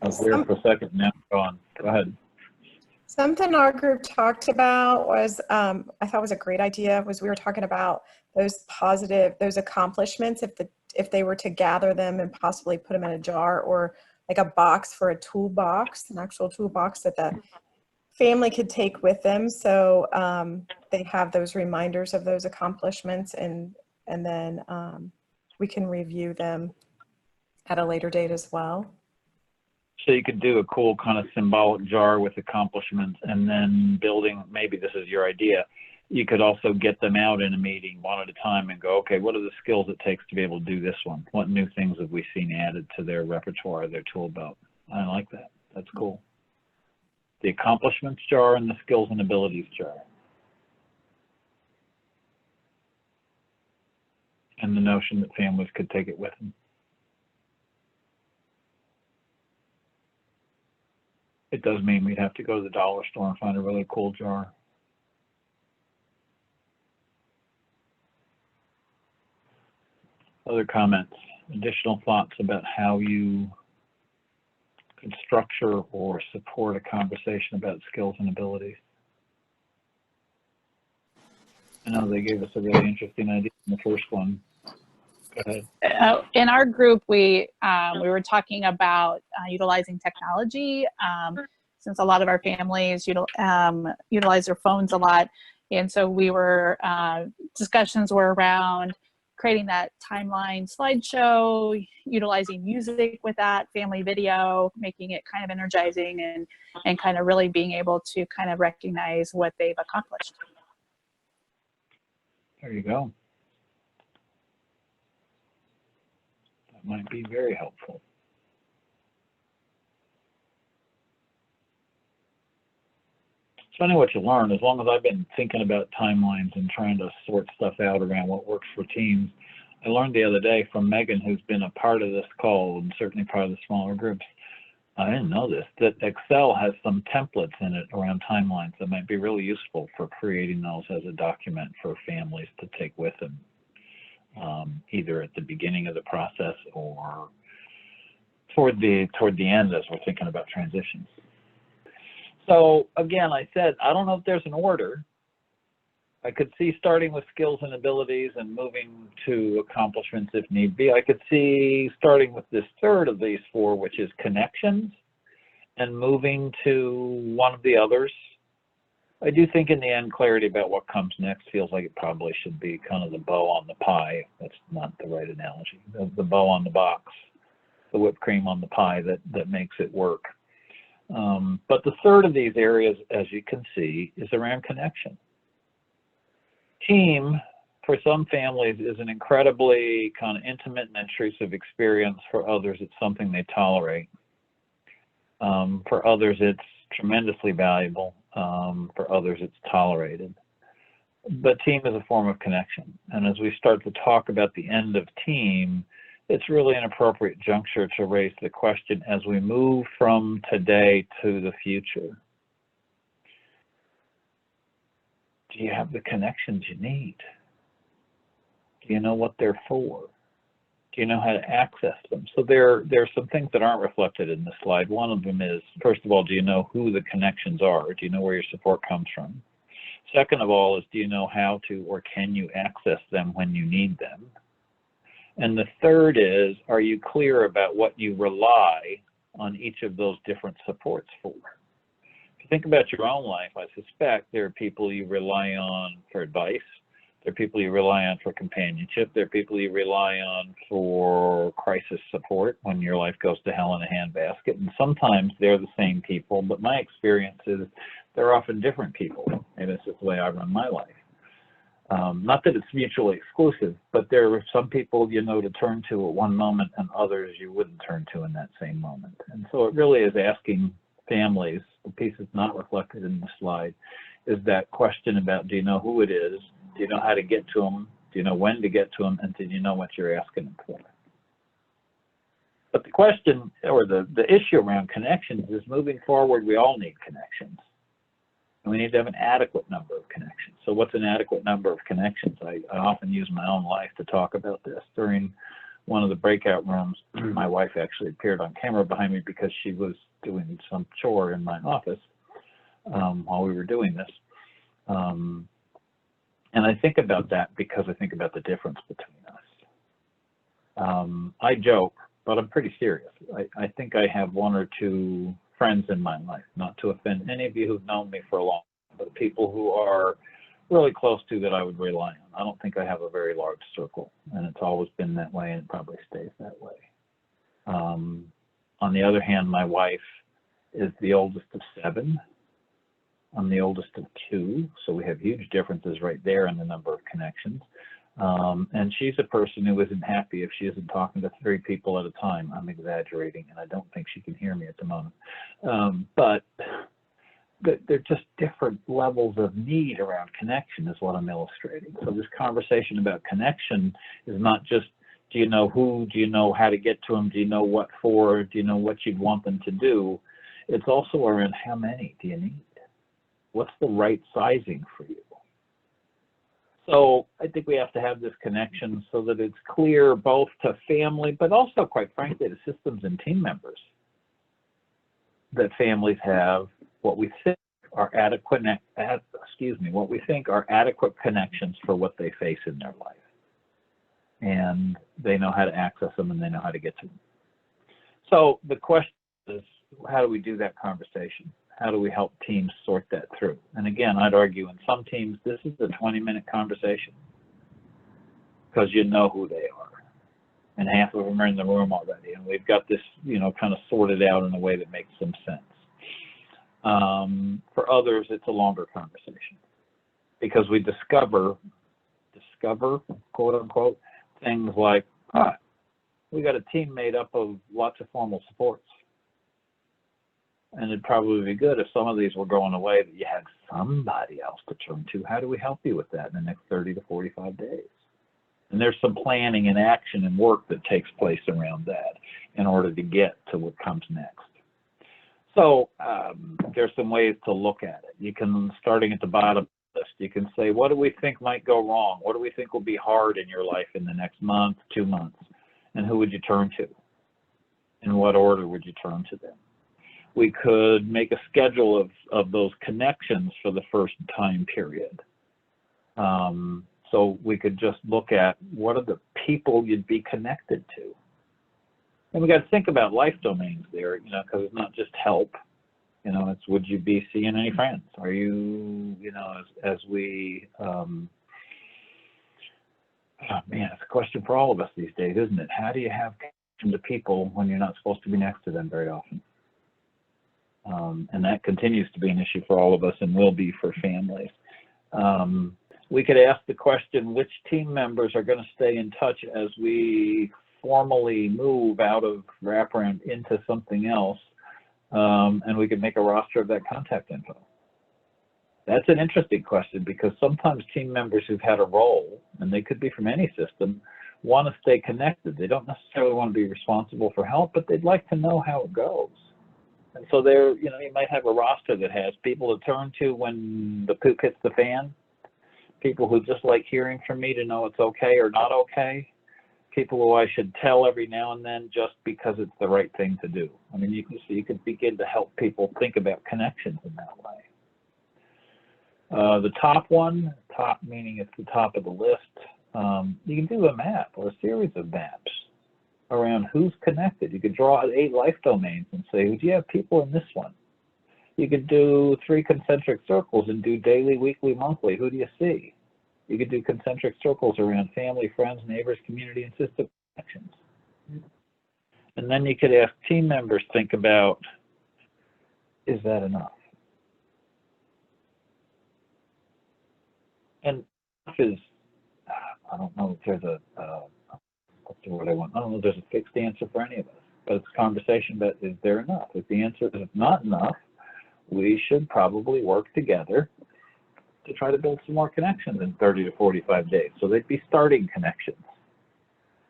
I was there for a second, now I'm gone. Go ahead. Something our group talked about was, I thought was a great idea, was we were talking about those those accomplishments, if they were to gather them and possibly put them in a jar or like a box for a toolbox, an actual toolbox that the family could take with them. So they have those reminders of those accomplishments, and then we can review them at a later date as well. So you could do a cool kind of symbolic jar with accomplishments, and then building, maybe this is your idea, you could also get them out in a meeting one at a time and go, okay, what are the skills it takes to be able to do this one? What new things have we seen added to their repertoire, their tool belt? I like that. That's cool. The accomplishments jar and the skills and abilities jar. And the notion that families could take it with them. It does mean we'd have to go to the dollar store and find a really cool jar. Other comments, additional thoughts about how you can structure or support a conversation about skills and abilities? I know they gave us a really interesting idea in the first one. Go ahead. In our group, we were talking about utilizing technology, since a lot of our families utilize their phones a lot, and so we were discussions were around creating that timeline slideshow, utilizing music with that, family video, making it kind of energizing, and kind of really being able to kind of recognize what they've accomplished. There you go. That might be very helpful. It's funny what you learn. As long as I've been thinking about timelines and trying to sort stuff out around what works for teams, I learned the other day from Megan, who's been a part of this call and certainly part of the smaller groups, I didn't know this, that Excel has some templates in it around timelines that might be really useful for creating those as a document for families to take with them, either at the beginning of the process or toward the end as we're thinking about transitions. So again, I said, I don't know if there's an order. I could see starting with skills and abilities and moving to accomplishments if need be. I could see starting with this third of these four, which is connections, and moving to one of the others. I do think in the end, clarity about what comes next feels like it probably should be kind of the bow on the pie. That's not the right analogy. The bow on the box, the whipped cream on the pie that makes it work. But the third of these areas, as you can see, is around connection. Team, for some families, is an incredibly kind of intimate and intrusive experience. For others, it's something they tolerate. For others, it's tremendously valuable. For others, it's tolerated. But team is a form of connection. And as we start to talk about the end of team, it's really an appropriate juncture to raise the question as we move from today to the future. Do you have the connections you need? Do you know what they're for? Do you know how to access them? So there are some things that aren't reflected in this slide. One of them is, first of all, do you know who the connections are? Do you know where your support comes from? Second of all is, do you know how to or can you access them when you need them? And the third is, are you clear about what you rely on each of those different supports for? If you think about your own life, I suspect there are people you rely on for advice. There are people you rely on for companionship. There are people you rely on for crisis support when your life goes to hell in a handbasket. And sometimes they're the same people, but my experience is they're often different people. And this is the way I run my life. Not that it's mutually exclusive, but there are some people you know to turn to at one moment and others you wouldn't turn to in that same moment. And so it really is asking families, the piece that's not reflected in the slide, is that question about, do you know who it is? Do you know how to get to them? Do you know when to get to them? And do you know what you're asking them for? But the question, or the issue around connections is, moving forward, we all need connections. And we need to have an adequate number of connections. So what's an adequate number of connections? I often use my own life to talk about this. During one of the breakout rooms, my wife actually appeared on camera behind me because she was doing some chore in my office while we were doing this. And I think about that because I think about the difference between us. I joke, but I'm pretty serious. I think I have one or two friends in my life, not to offend any of you who've known me for a long time, but people who are really close to that I would rely on. I don't think I have a very large circle, and it's always been that way and it probably stays that way. On the other hand, my wife is the oldest of 7. I'm the oldest of 2, so we have huge differences right there in the number of connections. And she's a person who isn't happy if she isn't talking to 3 people at a time. I'm exaggerating, and I don't think she can hear me at the moment. But they're just different levels of need around connection is what I'm illustrating. So this conversation about connection is not just, do you know who, do you know how to get to them, do you know what for, do you know what you'd want them to do? It's also around how many do you need? What's the right sizing for you? So I think we have to have this connection so that it's clear both to family, but also, quite frankly, to systems and team members, that families have what we think are adequate, what we think are adequate connections for what they face in their life. And they know how to access them and they know how to get to them. So the question is, how do we do that conversation? How do we help teams sort that through? And again, I'd argue in some teams, this is a 20-minute conversation because you know who they are. And half of them are in the room already. And we've got this, kind of sorted out in a way that makes some sense. For others, it's a longer conversation because we discover, quote unquote, things like, we got a team made up of lots of formal supports. And it'd probably be good if some of these were going away that you had somebody else to turn to. How do we help you with that in the next 30 to 45 days? And there's some planning and action and work that takes place around that in order to get to what comes next. So there's some ways to look at it. You can, starting at the bottom of the list, you can say, what do we think might go wrong? What do we think will be hard in your life in the next month, 2 months? And who would you turn to? In what order would you turn to them? We could make a schedule of those connections for the first time period. So we could just look at what are the people you'd be connected to. And we got to think about life domains there, because it's not just help. It's would you be seeing any friends? Are you, as we, it's a question for all of us these days, isn't it? How do you have connection to people when you're not supposed to be next to them very often? And that continues to be an issue for all of us and will be for families. We could ask the question, which team members are going to stay in touch as we formally move out of wraparound into something else, and we could make a roster of that contact info. That's an interesting question because sometimes team members who've had a role, and they could be from any system, want to stay connected. They don't necessarily want to be responsible for help, but they'd like to know how it goes. And so there, you might have a roster that has people to turn to when the poop hits the fan, people who just like hearing from me to know it's okay or not okay, people who I should tell every now and then just because it's the right thing to do. I mean, you can begin to help people think about connections in that way. The top one, top meaning it's the top of the list, you can do a map or a series of maps around who's connected. You could draw 8 life domains and say, do you have people in this one? You could do 3 concentric circles and do daily, weekly, monthly. Who do you see? You could do concentric circles around family, friends, neighbors, community, and system connections. And then you could ask team members, think about, is that enough? And is, I don't know if there's what's the word I want? I don't know if there's a fixed answer for any of us, but it's a conversation about, is there enough? If the answer is not enough, we should probably work together to try to build some more connections in 30 to 45 days. So they'd be starting connections.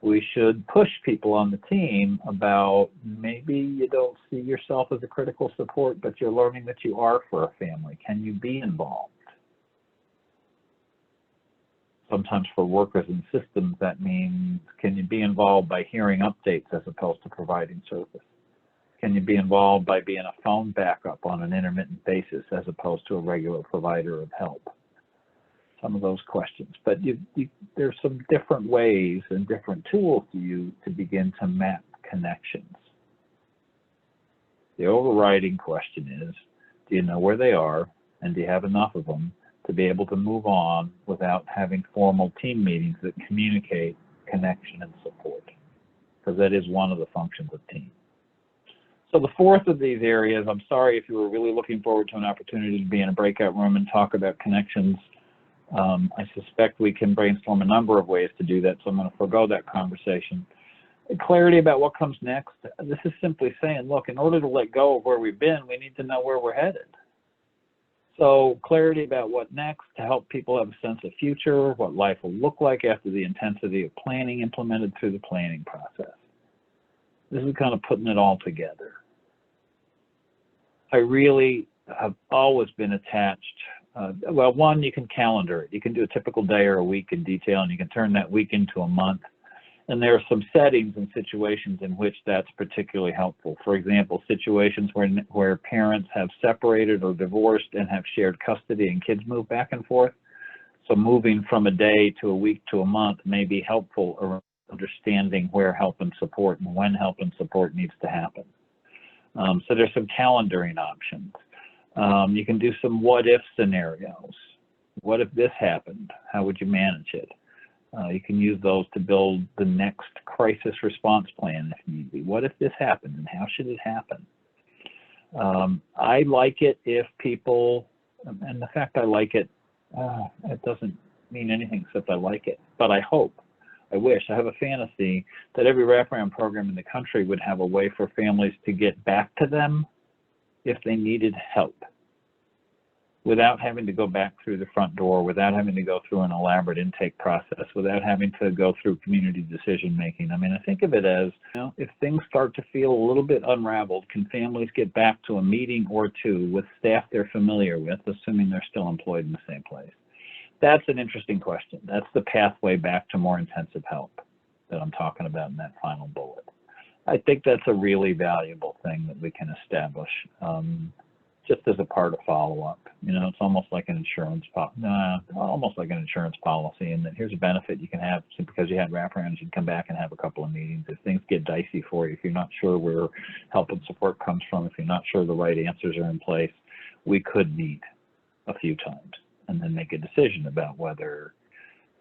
We should push people on the team about maybe you don't see yourself as a critical support, but you're learning that you are for a family. Can you be involved? Sometimes for workers in systems, that means, can you be involved by hearing updates as opposed to providing service? Can you be involved by being a phone backup on an intermittent basis as opposed to a regular provider of help? Some of those questions. But there's some different ways and different tools to use to begin to map connections. The overriding question is, do you know where they are, and do you have enough of them to be able to move on without having formal team meetings that communicate connection and support? Because that is one of the functions of team. So the fourth of these areas, I'm sorry if you were really looking forward to an opportunity to be in a breakout room and talk about connections. I suspect we can brainstorm a number of ways to do that, so I'm going to forego that conversation. Clarity about what comes next. This is simply saying, look, in order to let go of where we've been, we need to know where we're headed. So clarity about what next to help people have a sense of future, what life will look like after the intensity of planning implemented through the planning process. This is kind of putting it all together. I really have always been attached, well, one, you can calendar it. You can do a typical day or a week in detail, and you can turn that week into a month. And there are some settings and situations in which that's particularly helpful. For example, situations where parents have separated or divorced and have shared custody and kids move back and forth. So moving from a day to a week to a month may be helpful around understanding where help and support and when help and support needs to happen. So there's some calendaring options. You can do some what if scenarios. What if this happened? How would you manage it? You can use those to build the next crisis response plan if need be. What if this happened and how should it happen? I like it if people, and the fact I like it, it doesn't mean anything except I like it, but I hope, I wish, I have a fantasy that every wraparound program in the country would have a way for families to get back to them if they needed help, without having to go back through the front door, without having to go through an elaborate intake process, without having to go through community decision making. I mean, I think of it as, you know, if things start to feel a little bit unraveled, can families get back to a meeting or two with staff they're familiar with, assuming they're still employed in the same place? That's an interesting question. That's the pathway back to more intensive help that I'm talking about in that final bullet. I think that's a really valuable thing that we can establish. Just as a part of follow-up. You know, it's almost like an insurance policy, and that here's a benefit you can have because you had wraparounds. You can come back and have a couple of meetings. If things get dicey for you, if you're not sure where help and support comes from, if you're not sure the right answers are in place, we could meet a few times and then make a decision about whether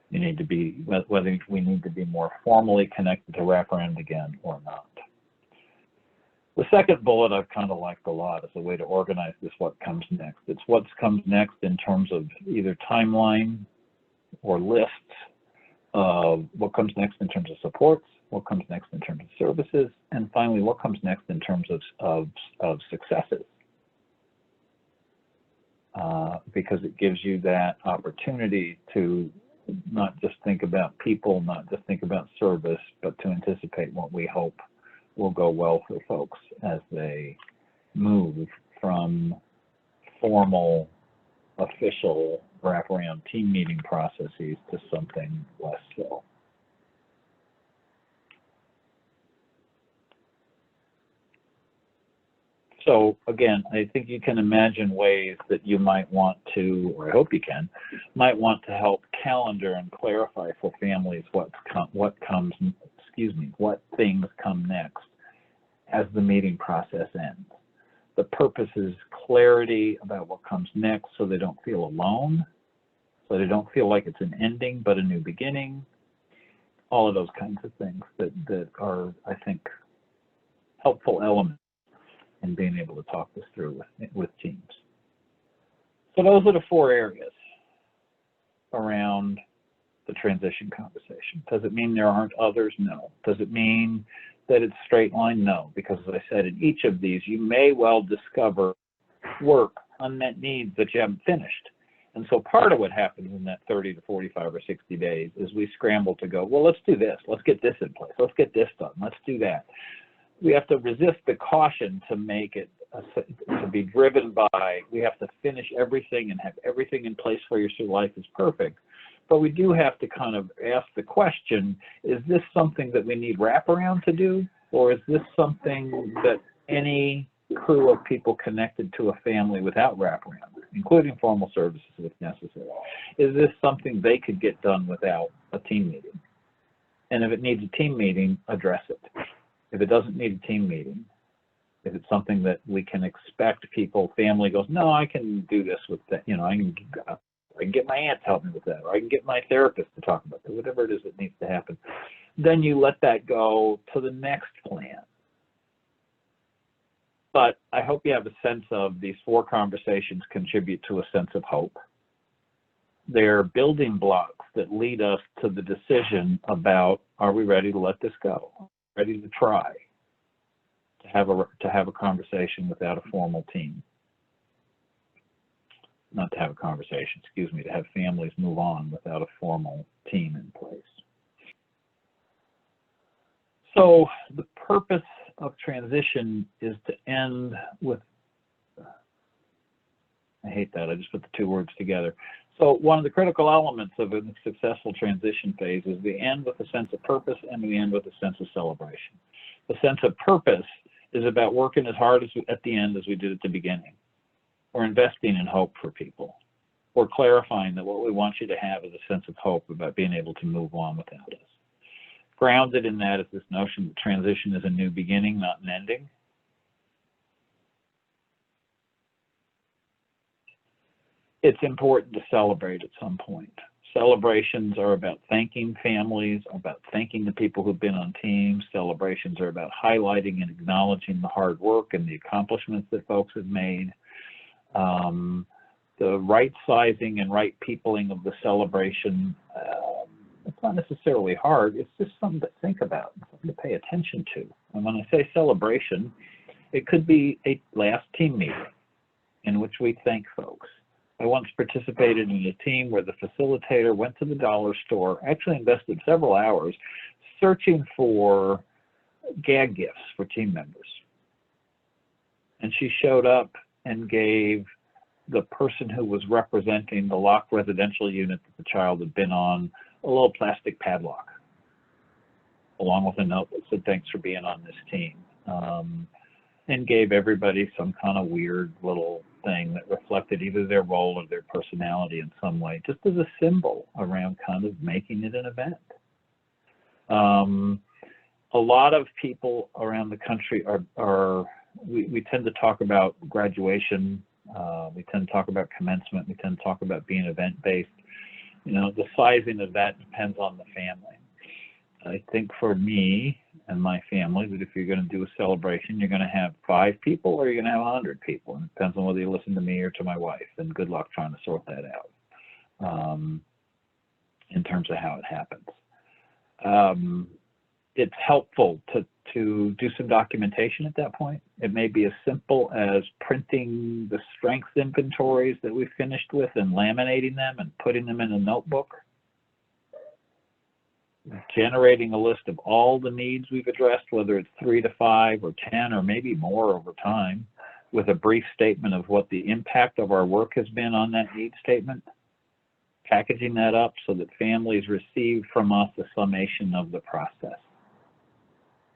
you need to be, whether we need to be more formally connected to wraparound again or not. The second bullet I've kind of liked a lot as a way to organize this what comes next. It's what comes next in terms of either timeline or lists of what comes next in terms of supports, what comes next in terms of services, and finally what comes next in terms of successes. Because it gives you that opportunity to not just think about people, not just think about service, but to anticipate what we hope will go well for folks as they move from formal, official wraparound team meeting processes to something less so. So again, I think you can imagine ways that you might want to, or I hope you can, might want to help calendar and clarify for families what things come next as the meeting process ends. The purpose is clarity about what comes next so they don't feel alone, so they don't feel like it's an ending but a new beginning, all of those kinds of things that are, I think, helpful elements in being able to talk this through with teams. So those are the four areas around the transition conversation. Does it mean there aren't others? No. Does it mean that it's straight line? No, because as I said, in each of these, you may well discover work, unmet needs that you haven't finished. And so part of what happens in that 30 to 45 or 60 days is we scramble to go, well, let's do this. Let's get this in place. Let's get this done. Let's do that. We have to resist the caution to make it, to be driven by, we have to finish everything and have everything in place for your life is perfect. But we do have to kind of ask the question, is this something that we need wraparound to do? Or is this something that any crew of people connected to a family without wraparound, including formal services if necessary, is this something they could get done without a team meeting? And if it needs a team meeting, address it. If it doesn't need a team meeting, if it's something that we can expect people, family goes, no, I can do this with that, you know, I can get my aunt to help me with that, or I can get my therapist to talk about that, whatever it is that needs to happen. Then you let that go to the next plan. But I hope you have a sense of these four conversations contribute to a sense of hope. They're building blocks that lead us to the decision about, are we ready to let this go? Ready to try to have a conversation without a formal team. Not to have a conversation, excuse me, to have families move on without a formal team in place. So the purpose of transition is to end with, I hate that, I just put the two words together. So one of the critical elements of a successful transition phase is the end with a sense of purpose and the end with a sense of celebration. The sense of purpose is about working as hard at the end as we did at the beginning. We're investing in hope for people. We're clarifying that what we want you to have is a sense of hope about being able to move on without us. Grounded in that is this notion that transition is a new beginning, not an ending. It's important to celebrate at some point. Celebrations are about thanking families, about thanking the people who've been on teams. Celebrations are about highlighting and acknowledging the hard work and the accomplishments that folks have made. The right sizing and right peopling of the celebration, it's not necessarily hard, it's just something to think about, something to pay attention to. And when I say celebration, it could be a last team meeting in which we thank folks. I once participated in a team where the facilitator went to the dollar store, actually invested several hours searching for gag gifts for team members. And she showed up and gave the person who was representing the locked residential unit that the child had been on a little plastic padlock, along with a note that said, "Thanks for being on this team," and gave everybody some kind of weird little thing that reflected either their role or their personality in some way, just as a symbol around kind of making it an event. A lot of people around the country we tend to talk about graduation, we tend to talk about commencement, we tend to talk about being event-based. You know, the sizing of that depends on the family. I think for me and my family, that if you're going to do a celebration, you're going to have 5 people or you're going to have 100 people. And it depends on whether you listen to me or to my wife. And good luck trying to sort that out in terms of how it happens. It's helpful to do some documentation at that point. It may be as simple as printing the strength inventories that we finished with and laminating them and putting them in a notebook. Generating a list of all the needs we've addressed, whether it's 3 to 5 or 10 or maybe more over time, with a brief statement of what the impact of our work has been on that need statement. Packaging that up so that families receive from us a summation of the process.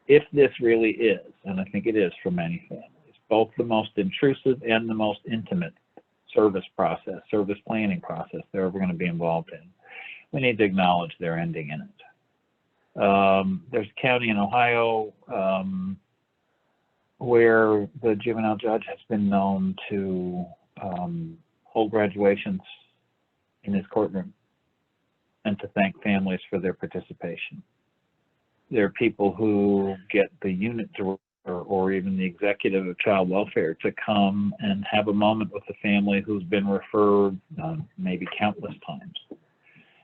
If this really is, and I think it is for many families, both the most intrusive and the most intimate service planning process they're ever going to be involved in, we need to acknowledge their ending in it. There's a county in Ohio where the juvenile judge has been known to hold graduations in his courtroom and to thank families for their participation. There are people who get the unit director or even the executive of child welfare to come and have a moment with the family who's been referred maybe countless times.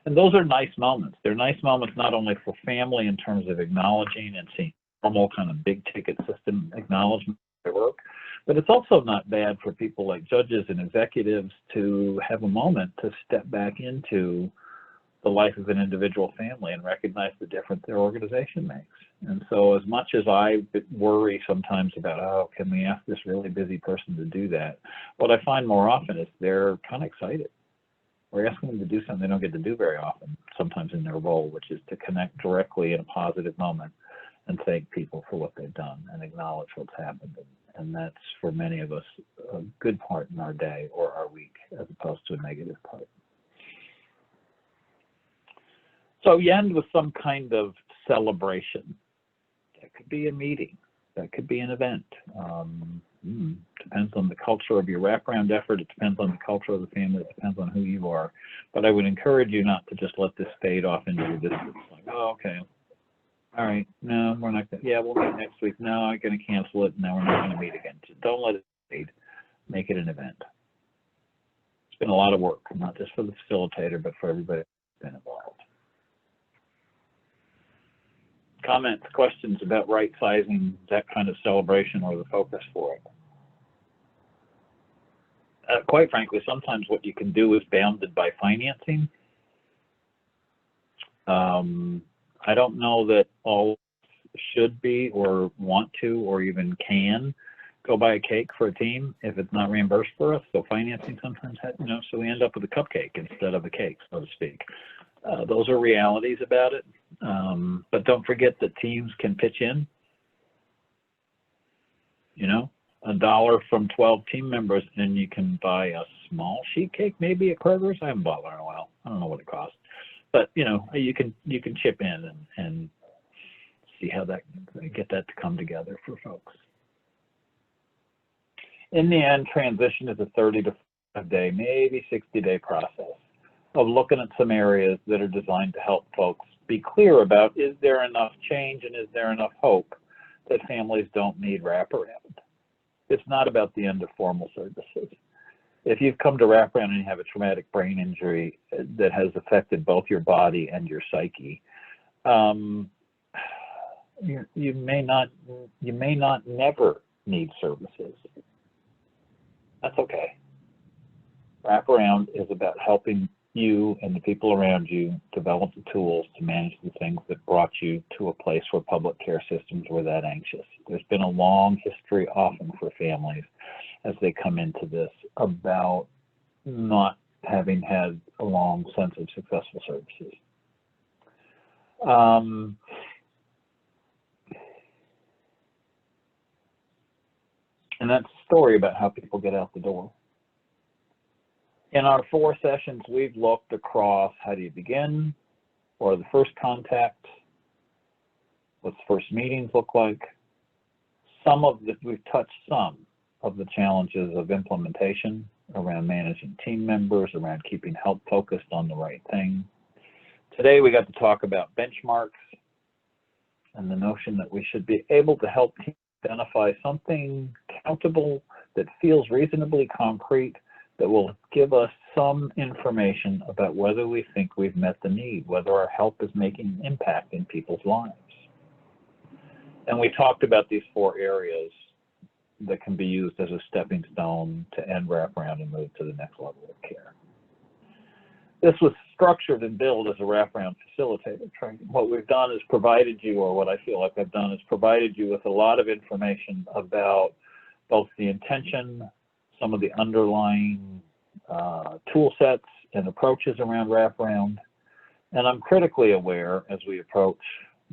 And those are nice moments. They're nice moments not only for family in terms of acknowledging and seeing normal kind of big ticket system acknowledgement of their work, but it's also not bad for people like judges and executives to have a moment to step back into the life of an individual family and recognize the difference their organization makes. And so as much as I worry sometimes about, oh, can we ask this really busy person to do that? What I find more often is they're kind of excited. We're asking them to do something they don't get to do very often, sometimes in their role, which is to connect directly in a positive moment and thank people for what they've done and acknowledge what's happened. And that's, for many of us, a good part in our day or our week, as opposed to a negative part. So you end with some kind of celebration. That could be a meeting. That could be an event. Depends on the culture of your wraparound effort. It depends on the culture of the family. It depends on who you are. But I would encourage you not to just let this fade off into the distance. Like, oh, okay. All right. No, we're not going to. Yeah, we'll meet next week. No, I'm going to cancel it. No, we're not going to meet again. Just don't let it fade. Make it an event. It's been a lot of work, not just for the facilitator, but for everybody who's been involved. Comments, questions about right sizing that kind of celebration or the focus for it? Quite frankly, sometimes what you can do is bounded by financing. I don't know that all should be or want to or even can go buy a cake for a team if it's not reimbursed for us. So financing sometimes, so we end up with a cupcake instead of a cake, so to speak. Those are realities about it. But don't forget that teams can pitch in. $1 from 12 team members, and you can buy a small sheet cake maybe at Kroger's. I haven't bought one in a while. I don't know what it costs. But you can chip in and see how get that to come together for folks. In the end, transition is a 30 to 45 day, maybe 60-day process of looking at some areas that are designed to help folks be clear about, is there enough change and is there enough hope that families don't need wraparound? It's not about the end of formal services. If you've come to wraparound and you have a traumatic brain injury that has affected both your body and your psyche, you may not never need services. That's okay. Wraparound is about helping you and the people around you develop the tools to manage the things that brought you to a place where public care systems were that anxious. There's been a long history often for families as they come into this about not having had a long sense of successful services. And that's a story about how people get out the door. In our 4 sessions, we've looked across how do you begin, what are the first contacts, what's first meetings look like. We've touched some of the challenges of implementation around managing team members, around keeping help focused on the right thing. Today, we got to talk about benchmarks and the notion that we should be able to help teams identify something countable that feels reasonably concrete, that will give us some information about whether we think we've met the need, whether our help is making an impact in people's lives. And we talked about these 4 areas that can be used as a stepping stone to end wraparound and move to the next level of care. This was structured and billed as a wraparound facilitator training. What we've done is provided you, or what I feel like I've done is provided you with a lot of information about both the intention, some of the underlying tool sets and approaches around wraparound. And I'm critically aware as we approach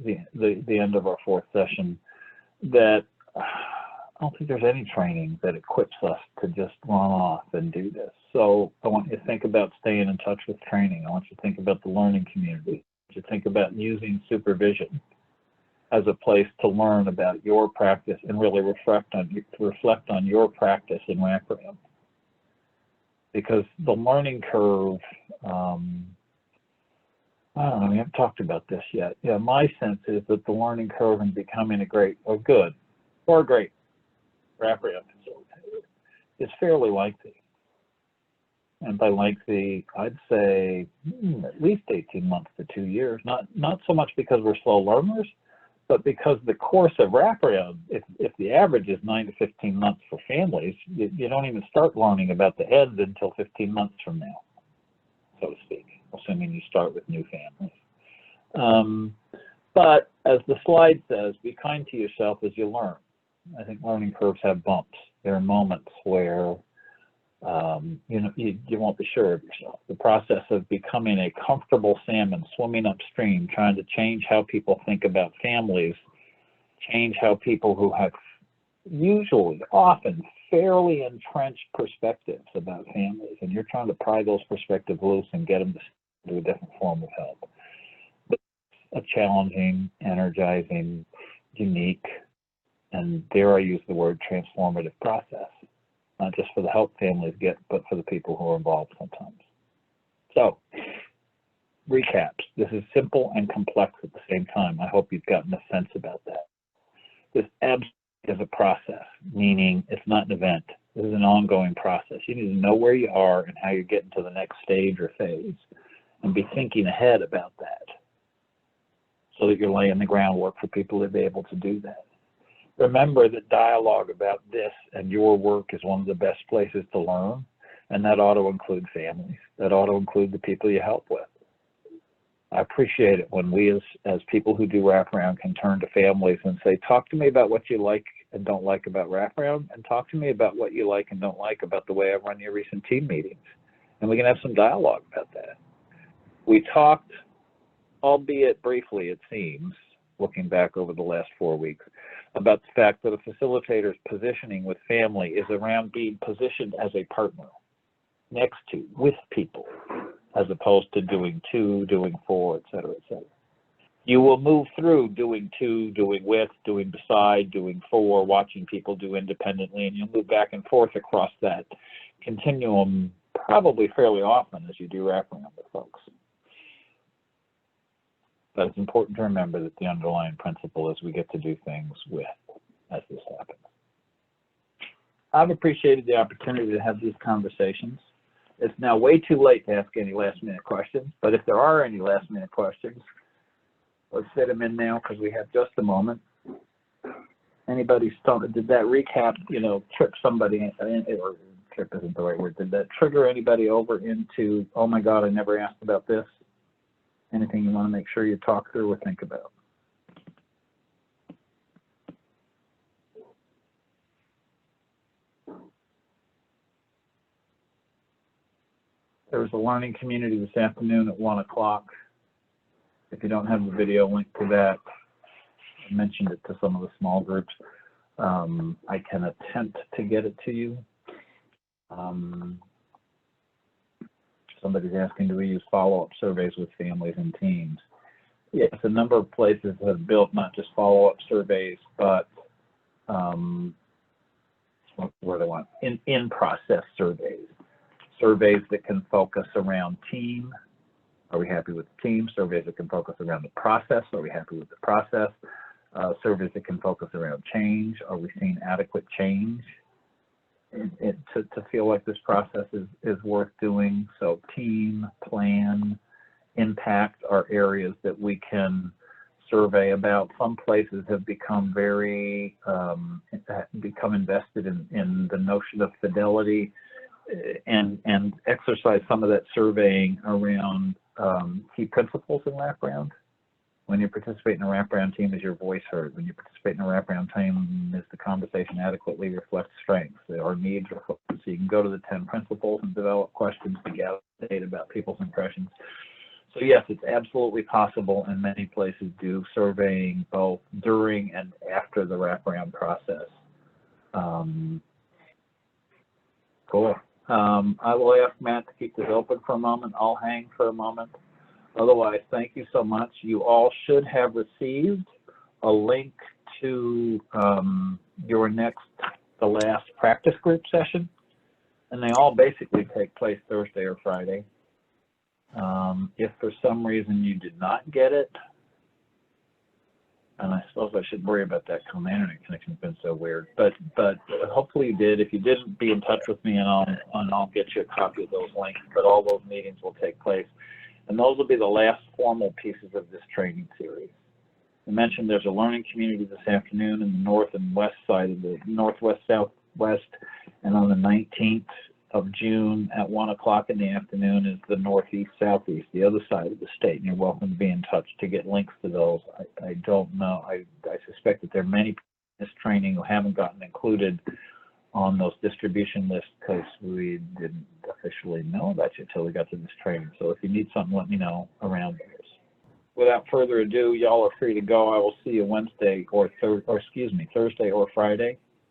the end of our 4th session that I don't think there's any training that equips us to just run off and do this. So I want you to think about staying in touch with training. I want you to think about the learning community. I want you to think about using supervision as a place to learn about your practice and really reflect on your practice in wraparound. Because the learning curve, I don't know, we haven't talked about this yet. Yeah, my sense is that the learning curve in becoming a great or great wraparound facilitator is fairly lengthy. And by lengthy, I'd say at least 18 months to 2 years. Not so much because we're slow learners, but because the course of wraparound, if the average is 9 to 15 months for families, you don't even start learning about the end until 15 months from now, so to speak, assuming you start with new families. But as the slide says, be kind to yourself as you learn. I think learning curves have bumps. There are moments where you won't be sure of yourself. The process of becoming a comfortable salmon swimming upstream, trying to change how people think about families, change how people who have often fairly entrenched perspectives about families, and you're trying to pry those perspectives loose and get them to do a different form of help. But a challenging, energizing, unique, and dare I use the word transformative process. Not just for the help families get, but for the people who are involved sometimes. So, recaps. This is simple and complex at the same time. I hope you've gotten a sense about that. This absolutely is a process, meaning it's not an event. This is an ongoing process. You need to know where you are and how you're getting to the next stage or phase, and be thinking ahead about that so that you're laying the groundwork for people to be able to do that. Remember that dialogue about this and your work is one of the best places to learn, and that ought to include families. That ought to include the people you help with. I appreciate it when we as people who do wraparound can turn to families and say, talk to me about what you like and don't like about wraparound, and talk to me about what you like and don't like about the way I run your recent team meetings. And we can have some dialogue about that. We talked, albeit briefly it seems, looking back over the last 4 weeks, about the fact that a facilitator's positioning with family is around being positioned as a partner, next to, with people, as opposed to doing to, doing for, et cetera, et cetera. You will move through doing to, doing with, doing beside, doing for, watching people do independently, and you'll move back and forth across that continuum probably fairly often as you do wraparound with folks. But it's important to remember that the underlying principle is we get to do things with as this happens. I've appreciated the opportunity to have these conversations. It's now way too late to ask any last minute questions, but if there are any last minute questions, let's fit them in now because we have just a moment. Anybody started, did that recap, you know, trip somebody in, or trip isn't the right word, did that trigger anybody over into, oh my God, I never asked about this? Anything you want to make sure you talk through or think about? There was a learning community this afternoon at 1 o'clock. If you don't have the video link to that, I mentioned it to some of the small groups. I can attempt to get it to you. Somebody's asking, do we use follow-up surveys with families and teams? Yes, a number of places have built not just follow-up surveys, but what's the word I want? In-process surveys. Surveys that can focus around team. Are we happy with the team? Surveys that can focus around the process. Are we happy with the process? Surveys that can focus around change. Are we seeing adequate change? To feel like this process is worth doing. So team, plan, impact are areas that we can survey about. Some places have become very, become invested in the notion of fidelity and exercise some of that surveying around key principles in wraparound. When you participate in a wraparound team, is your voice heard? When you participate in a wraparound team, is the conversation adequately reflect strengths or needs reflected? So you can go to the 10 principles and develop questions to gather data about people's impressions. So yes, it's absolutely possible, and many places do surveying both during and after the wraparound process. Cool. I will ask Matt to keep this open for a moment. I'll hang for a moment. Otherwise, thank you so much. You all should have received a link to your next, the last practice group session, and they all basically take place Thursday or Friday. If for some reason you did not get it, and I suppose I should worry about that because my internet connection's been so weird, but hopefully you did. If you didn't, be in touch with me and I'll get you a copy of those links, but all those meetings will take place. And those will be the last formal pieces of this training series. I mentioned there's a learning community this afternoon in the north and west side of the northwest, southwest, and on the 19th of June at 1 o'clock in the afternoon is the northeast, southeast, the other side of the state. And you're welcome to be in touch to get links to those. I don't know. I suspect that there are many in this training who haven't gotten included on those distribution lists because we didn't officially know about you until we got to this training. So if you need something, let me know around this. Without further ado, y'all are free to go. I will see you Wednesday or Thursday or Friday.